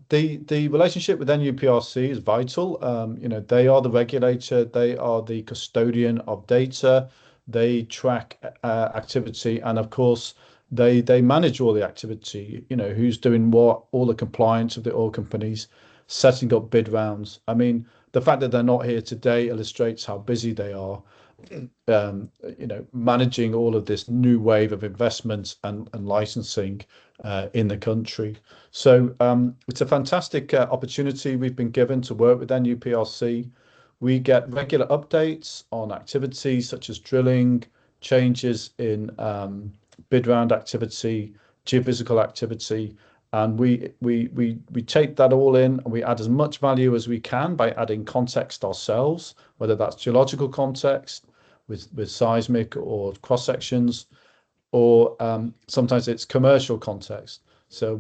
The relationship with NUPRC is vital. You know, they are the regulator, they are the custodian of data, they track activity, and of course they manage all the activity. You know, who's doing what, all the compliance of the oil companies, setting up bid rounds. I mean, the fact that they're not here today illustrates how busy they are. You know, managing all of this new wave of investment and licensing in the country. So it's a fantastic opportunity we've been given to work with NUPRC. We get regular updates on activities such as drilling, changes in bid round activity, geophysical activity, and we take that all in and we add as much value as we can by adding context ourselves, whether that's geological context with seismic or cross sections, or sometimes it's commercial context. So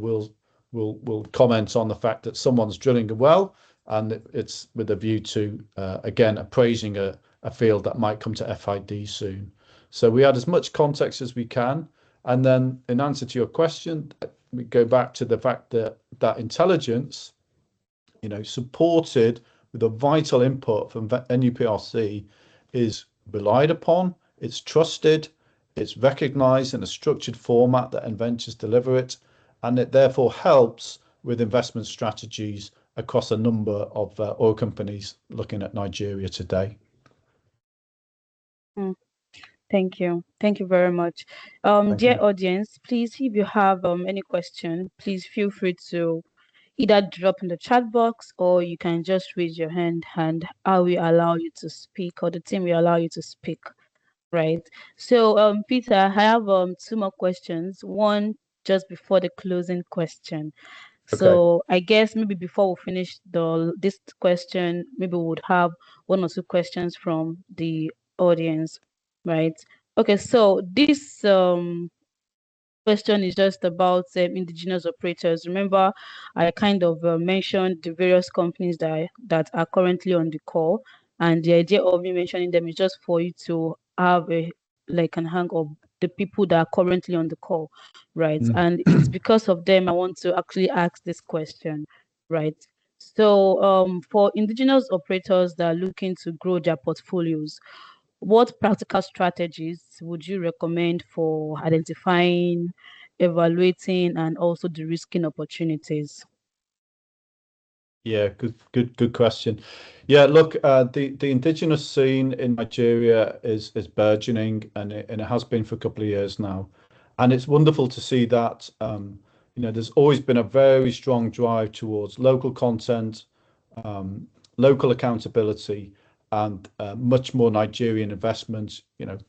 will comment on the fact that someone's drilling a well, and it's with a view to again appraising a field that might come to FID soon. So we add as much context as we can, and then in answer to your question, we go back to the fact that that intelligence, supported with a vital input from NUPRC, is relied upon, it's trusted, it's recognized in a structured format that Enventures deliver it, and it therefore helps with investment strategies across a number of oil companies looking at Nigeria today. Thank you. Thank you very much. Dear audience, please, if you have any question, please feel free to either drop in the chat box, or you can just raise your hand and I will allow you to speak, or the team will allow you to speak. Right. So, Peter, I have two more questions. One just before the closing question. So I guess maybe before we finish this question, maybe we would have one or two questions from the audience, right? Okay, so this question is just about indigenous operators. Remember, I kind of mentioned the various companies that are currently on the call, and the idea of me mentioning them is just for you to have an hang of the people that are currently on the call, right? And it's because of them I want to actually ask this question, right? So for indigenous operators that are looking to grow their portfolios, what practical strategies would you recommend for identifying, evaluating, and also de-risking opportunities? Yeah, good question. Yeah, look, the indigenous scene in Nigeria is burgeoning, and it has been for a couple of years now, and it's wonderful to see that. There's always been a very strong drive towards local content, local accountability, and much more Nigerian investment,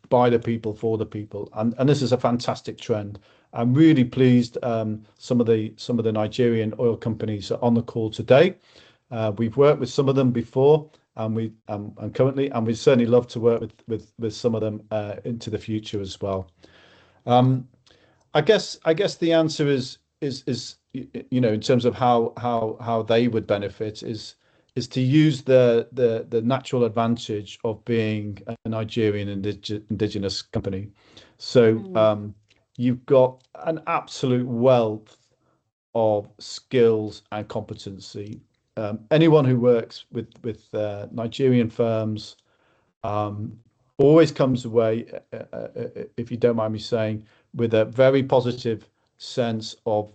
by the people for the people, and this is a fantastic trend. I'm really pleased some of the Nigerian oil companies are on the call today. We've worked with some of them before, and currently, and we certainly love to work with some of them into the future as well. I guess the answer is in terms of how they would benefit is to use the natural advantage of being a Nigerian indigenous company. So you've got an absolute wealth of skills and competency. Anyone who works with Nigerian firms always comes away, if you don't mind me saying, with a very positive sense of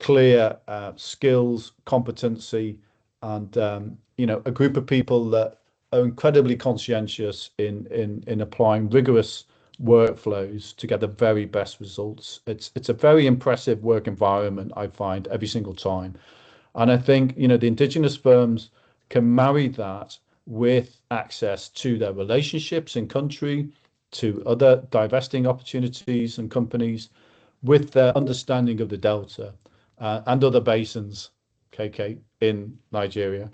clear skills, competency, and a group of people that are incredibly conscientious in applying rigorous workflows to get the very best results. It's a very impressive work environment, I find, every single time. And I think the indigenous firms can marry that with access to their relationships in country, to other divesting opportunities and companies, with their understanding of the Delta and other basins, KK, in Nigeria.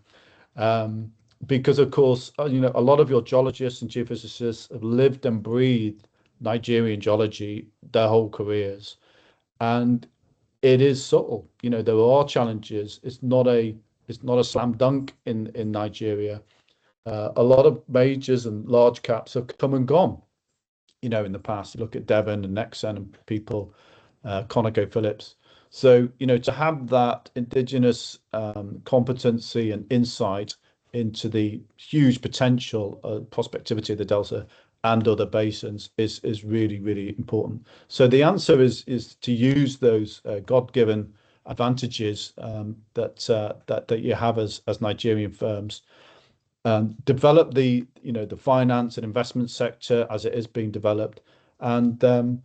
Because of course, a lot of your geologists and geophysicists have lived and breathed Nigerian geology their whole careers, and it is subtle. There are challenges. It's not a slam dunk in Nigeria. A lot of majors and large caps have come and gone. In the past, you look at Devon and Nexen and people, ConocoPhillips. So to have that indigenous competency and insight into the huge potential prospectivity of the Delta and other basins is really, really important. So the answer is to use those God-given advantages that you have as Nigerian firms, develop the finance and investment sector as it is being developed, and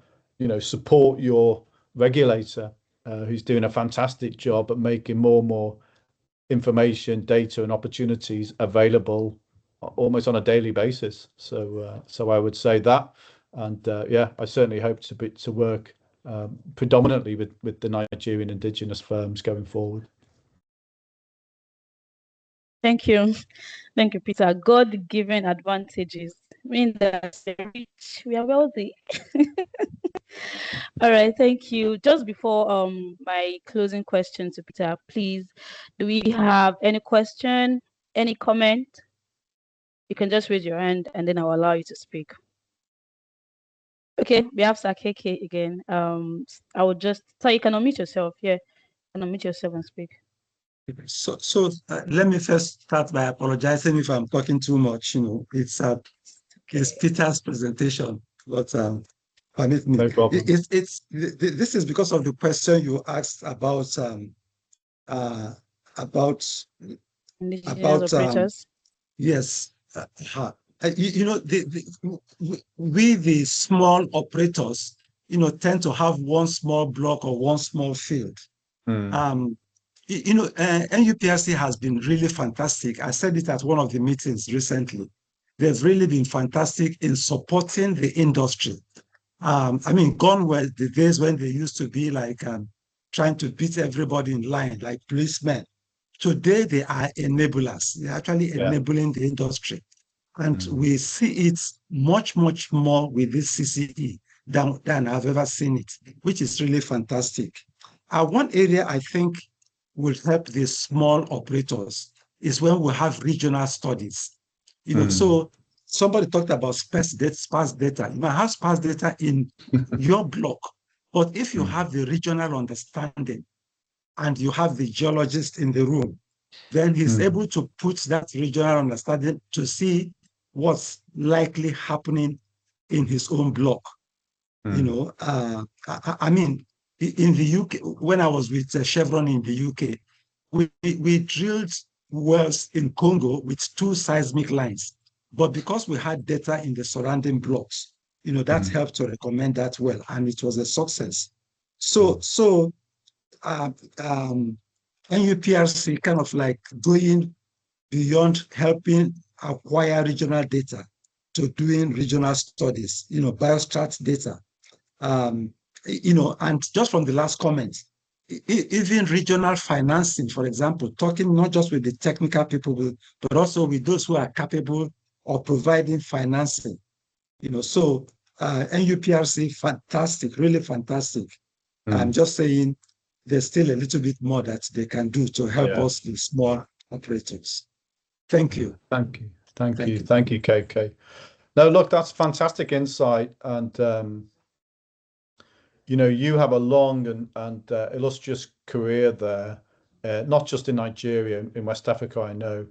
support your regulator who's doing a fantastic job at making more and more information, data, and opportunities available almost on a daily basis. So I would say that, and I certainly hope to work predominantly with the Nigerian indigenous firms going forward. Thank you. Thank you, Peter. God-given advantages mean that we're rich, we are wealthy. All right, thank you. Just before my closing question to Peter, please, do we have any question, any comment? You can just raise your hand and then I'll allow you to speak. Okay, we have Sakeke again. I would just so you can unmute yourself. Yeah, you can unmute yourself and speak. So let me first start by apologizing if I'm talking too much. It's Peter's presentation, but permit me. No problem. This is because of the question you asked about about Indigenous operators. yes. We the small operators, tend to have one small block or one small field. NUPRC has been really fantastic. I said it at one of the meetings recently. They've really been fantastic in supporting the industry. Gone were the days when they used to be like trying to beat everybody in line, like policemen. Today, they are enablers. They're actually enabling the industry. And we see it much, much more with this CCE than I've ever seen it, which is really fantastic. One area I think will help the small operators is when we have regional studies. So somebody talked about sparse data. You might have sparse data in your block, but if you have the regional understanding and you have the geologist in the room, then he's able to put that regional understanding to see what's likely happening in his own block. In the UK, when I was with Chevron in the UK, we drilled wells in Congo with 2 seismic lines. But because we had data in the surrounding blocks, that helped to recommend that well, and it was a success. So NUPRC kind of like going beyond helping acquire regional data to doing regional studies, biostrat data. And just from the last comment, even regional financing, for example, talking not just with the technical people, but also with those who are capable of providing financing. So NUPRC, fantastic, really fantastic. I'm just saying there's still a little bit more that they can do to help us with small operators. Thank you. Thank you, KK. No, look, that's fantastic insight, and you have a long and illustrious career there, not just in Nigeria, in West Africa, I know,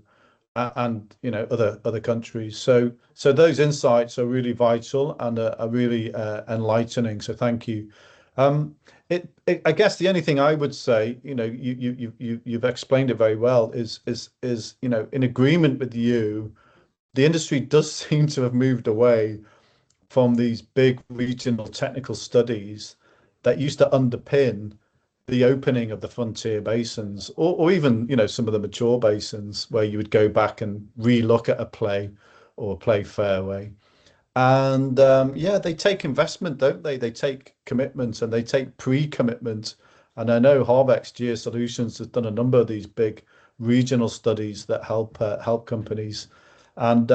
and other countries. So those insights are really vital and are really enlightening. So thank you. I guess the only thing I would say, you've explained it very well, is in agreement with you, the industry does seem to have moved away from these big regional technical studies that used to underpin the opening of the frontier basins, or even some of the mature basins where you would go back and re-look at a play or a play fairway. And they take investment, don't they? They take commitment and they take pre-commitment. And I know Harvex Geosolutions has done a number of these big regional studies that help companies. And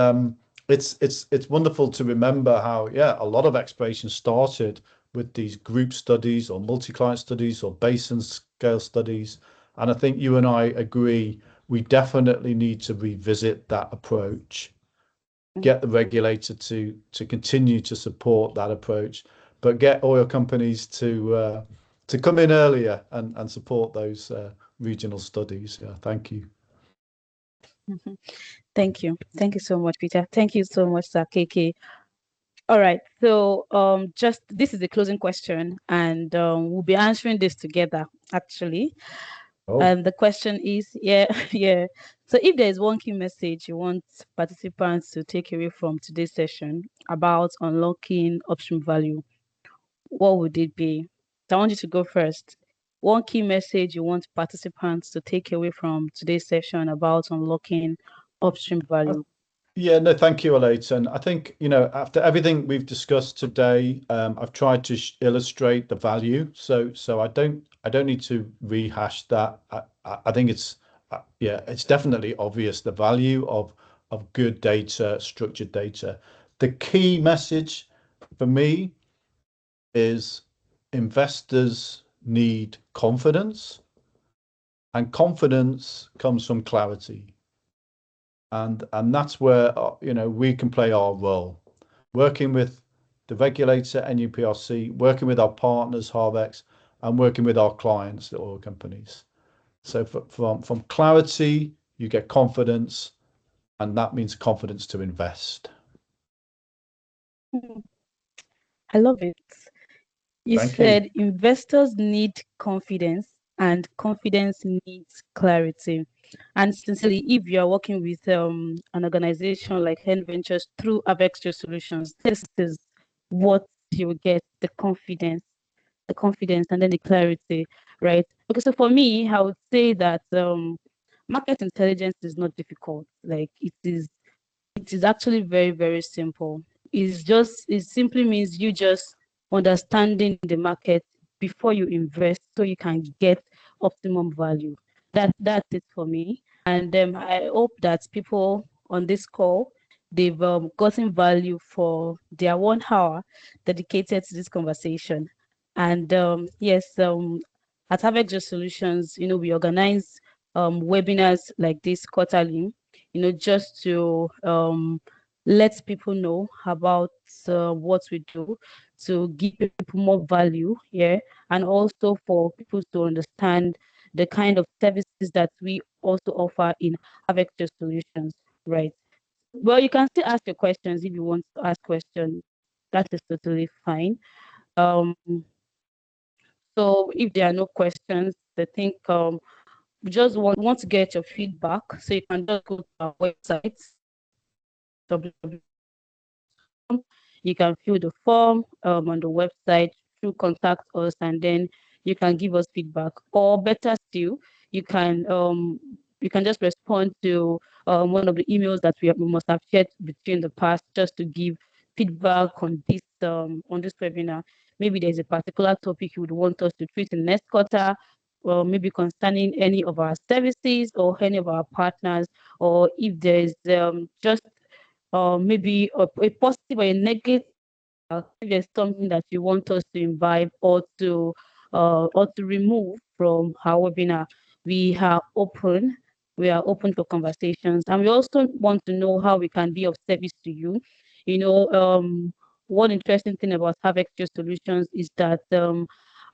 it's wonderful to remember how a lot of exploration started with these group studies or multi-client studies or basin scale studies. And I think you and I agree we definitely need to revisit that approach, get the regulator to continue to support that approach, but get oil companies to come in earlier and support those regional studies. Thank you. Thank you so much, Peter. Thank you so much, Sir KK. All right, so just this is the closing question, and we'll be answering this together actually. And the question is, so if there is one key message you want participants to take away from today's session about unlocking upstream value, what would it be? So I want you to go first. One key message you want participants to take away from today's session about unlocking upstream value. No, thank you, Alayton. I think, after everything we've discussed today, I've tried to illustrate the value. So I don't need to rehash that. I think it's yeah, it's definitely obvious the value of good data, structured data. The key message for me is investors need confidence, and confidence comes from clarity. And that's where we can play our role, working with the regulator, NUPRC, working with our partners, Harvex, and working with our clients, the oil companies. So from clarity, you get confidence, and that means confidence to invest. I love it. You Thank you. said investors need confidence and confidence needs clarity. And sincerely, if you are working with an organization like Hen Ventures through Avextra Solutions, this is what you get, the confidence and then the clarity, right? Okay, so for me, I would say that market intelligence is not difficult. Like it is actually very, very simple. It simply means you just understanding the market before you invest so you can get optimum value. That's it for me. And I hope that people on this call they've gotten value for their 1 hour dedicated to this conversation. And yes, at Avex Solutions, we organize webinars like this quarterly, just to let people know about what we do, to give people more value, yeah, and also for people to understand the kind of services that we also offer in Avector Solutions, right? Well, you can still ask your questions if you want to ask questions. That is totally fine. Um, so if there are no questions, I think we just want to get your feedback. So you can just go to our website, you can fill the form on the website through contact us, and then you can give us feedback. Or better still, you can just respond to one of the emails that we must have shared between the past, just to give feedback on this webinar. Maybe there's a particular topic you would want us to treat in next quarter, or maybe concerning any of our services or any of our partners, or if there's just maybe a positive or a negative, if there's something that you want us to imbibe or to remove from our webinar, we are open. We are open for conversations, and we also want to know how we can be of service to you. You know, one interesting thing about Have Extra Solutions is that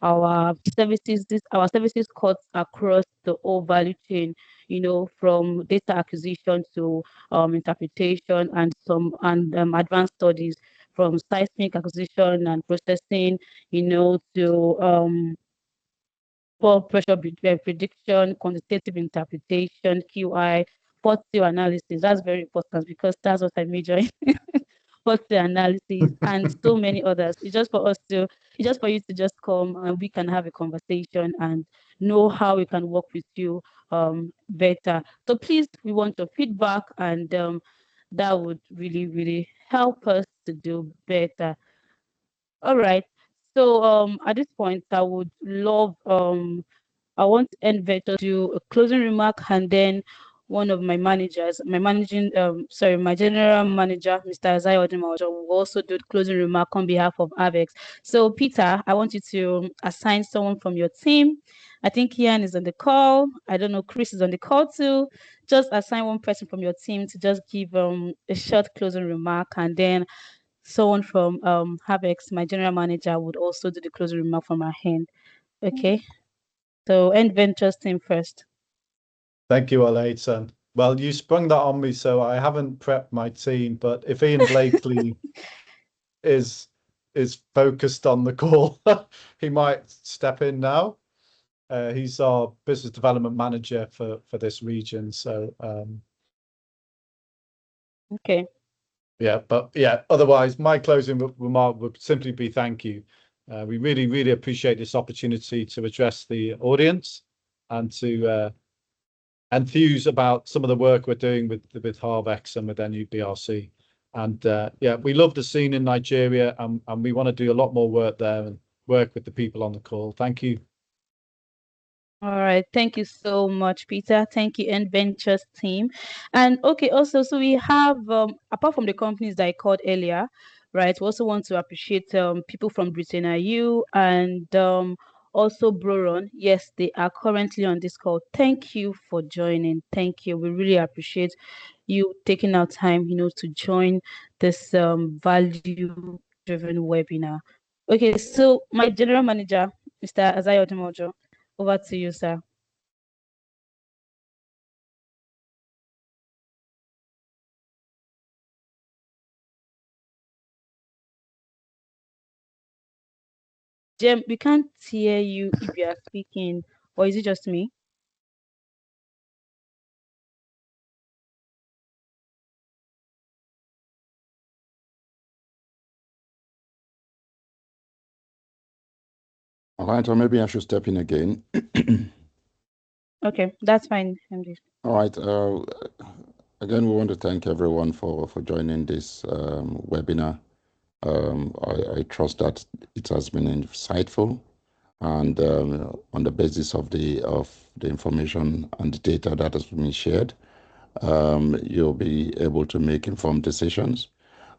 our services cut across the whole value chain. From data acquisition to interpretation and some and advanced studies, from seismic acquisition and processing, to pressure prediction, quantitative interpretation, QI, portfolio analysis. That's very important because that's what I major in. Portfolio analysis and so many others. It's just for you to just come and we can have a conversation and know how we can work with you better. So please, we want your feedback, and that would really, really help us to do better. All right. So at this point, I want to end Veto to do a closing remark, and then one of my managers, my general manager, Mr. Azai Odimojo, will also do the closing remark on behalf of AVEX. So Peter, I want you to assign someone from your team. I think Ian is on the call. I don't know, Chris is on the call too. Just assign one person from your team to just give a short closing remark, and then someone from Habex, my general manager, would also do the closing remark from our hand. Okay. So end ventures team first. Thank you, Olayton. Well, you sprung that on me, so I haven't prepped my team, but if Ian Blakely is focused on the call, he might step in now. He's our business development manager for this region. So okay. Yeah, but yeah, otherwise my closing remark would simply be thank you. We really, really appreciate this opportunity to address the audience and to enthuse about some of the work we're doing with Harvex and with NUPRC. And yeah, we love the scene in Nigeria, and we want to do a lot more work there and work with the people on the call. Thank you. All right. Thank you so much, Peter. Thank you, End Ventures team. And okay, also, so we have, apart from the companies that I called earlier, right, we also want to appreciate people from Britain IU and also Broron. Yes, they are currently on this call. Thank you for joining. Thank you. We really appreciate you taking our time, to join this value-driven webinar. Okay, so my general manager, Mr. Azayo Demojo, over to you, sir. Jem, we can't hear you if you are speaking, or is it just me? All right, or maybe I should step in again. Okay, that's fine, MD. All right. Again, we want to thank everyone for joining this webinar. I trust that it has been insightful, and on the basis of the information and the data that has been shared, you'll be able to make informed decisions.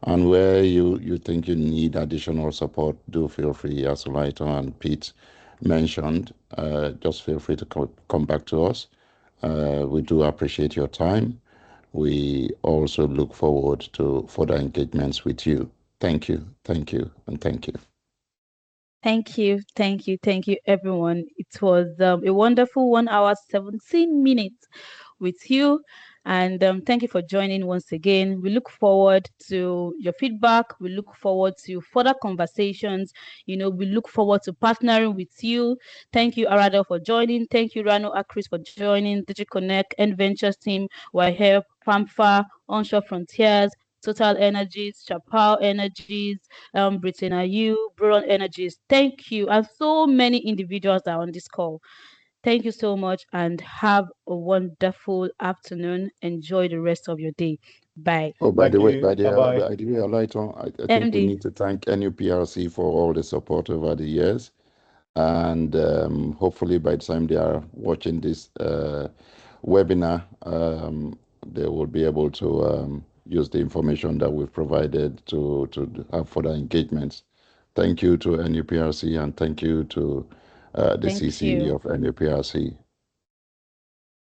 And where you think you need additional support, do feel free, as Olaito and Pete mentioned, just feel free to come back to us. We do appreciate your time. We also look forward to further engagements with you. Thank you, and thank you. Thank you, everyone. It was a wonderful 1 hour, 17 minutes with you. And thank you for joining once again. We look forward to your feedback. We look forward to further conversations. We look forward to partnering with you. Thank you, Arado, for joining. Thank you, Rano Akris, for joining. DigiConnect and Ventures team, Wahep, FAMFA, Onshore Frontiers, Total Energies, Chapal Energies, Britain IU, Brown Energies. Thank you. And so many individuals are on this call. Thank you so much and have a wonderful afternoon. Enjoy the rest of your day. Bye. Oh, by Thank the way, you. Bye-bye. Olaito, I think we MD. need to thank NUPRC for all the support over the years. And hopefully by the time they are watching this webinar, they will be able to use the information that we've provided to have further engagements. Thank you to NUPRC and thank you to the Thank CCE you. of NUPRC.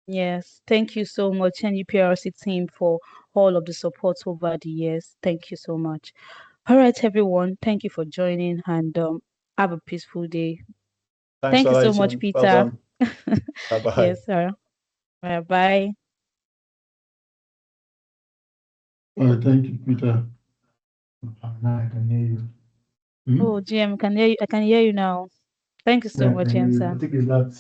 Yes, thank you so much, NUPRC team, for all of the support over the years. Thank you so much. All right, everyone. Thank you for joining and have a peaceful day. Thanks, Thank you so much, Olaito. Well Peter. done. Bye-bye. Yes, sir. Bye. Thank you, Peter. Now I can hear you. Oh, GM, can hear you. I can hear you now. Thank you so Yeah, I much, can hear you. sir. I think it's that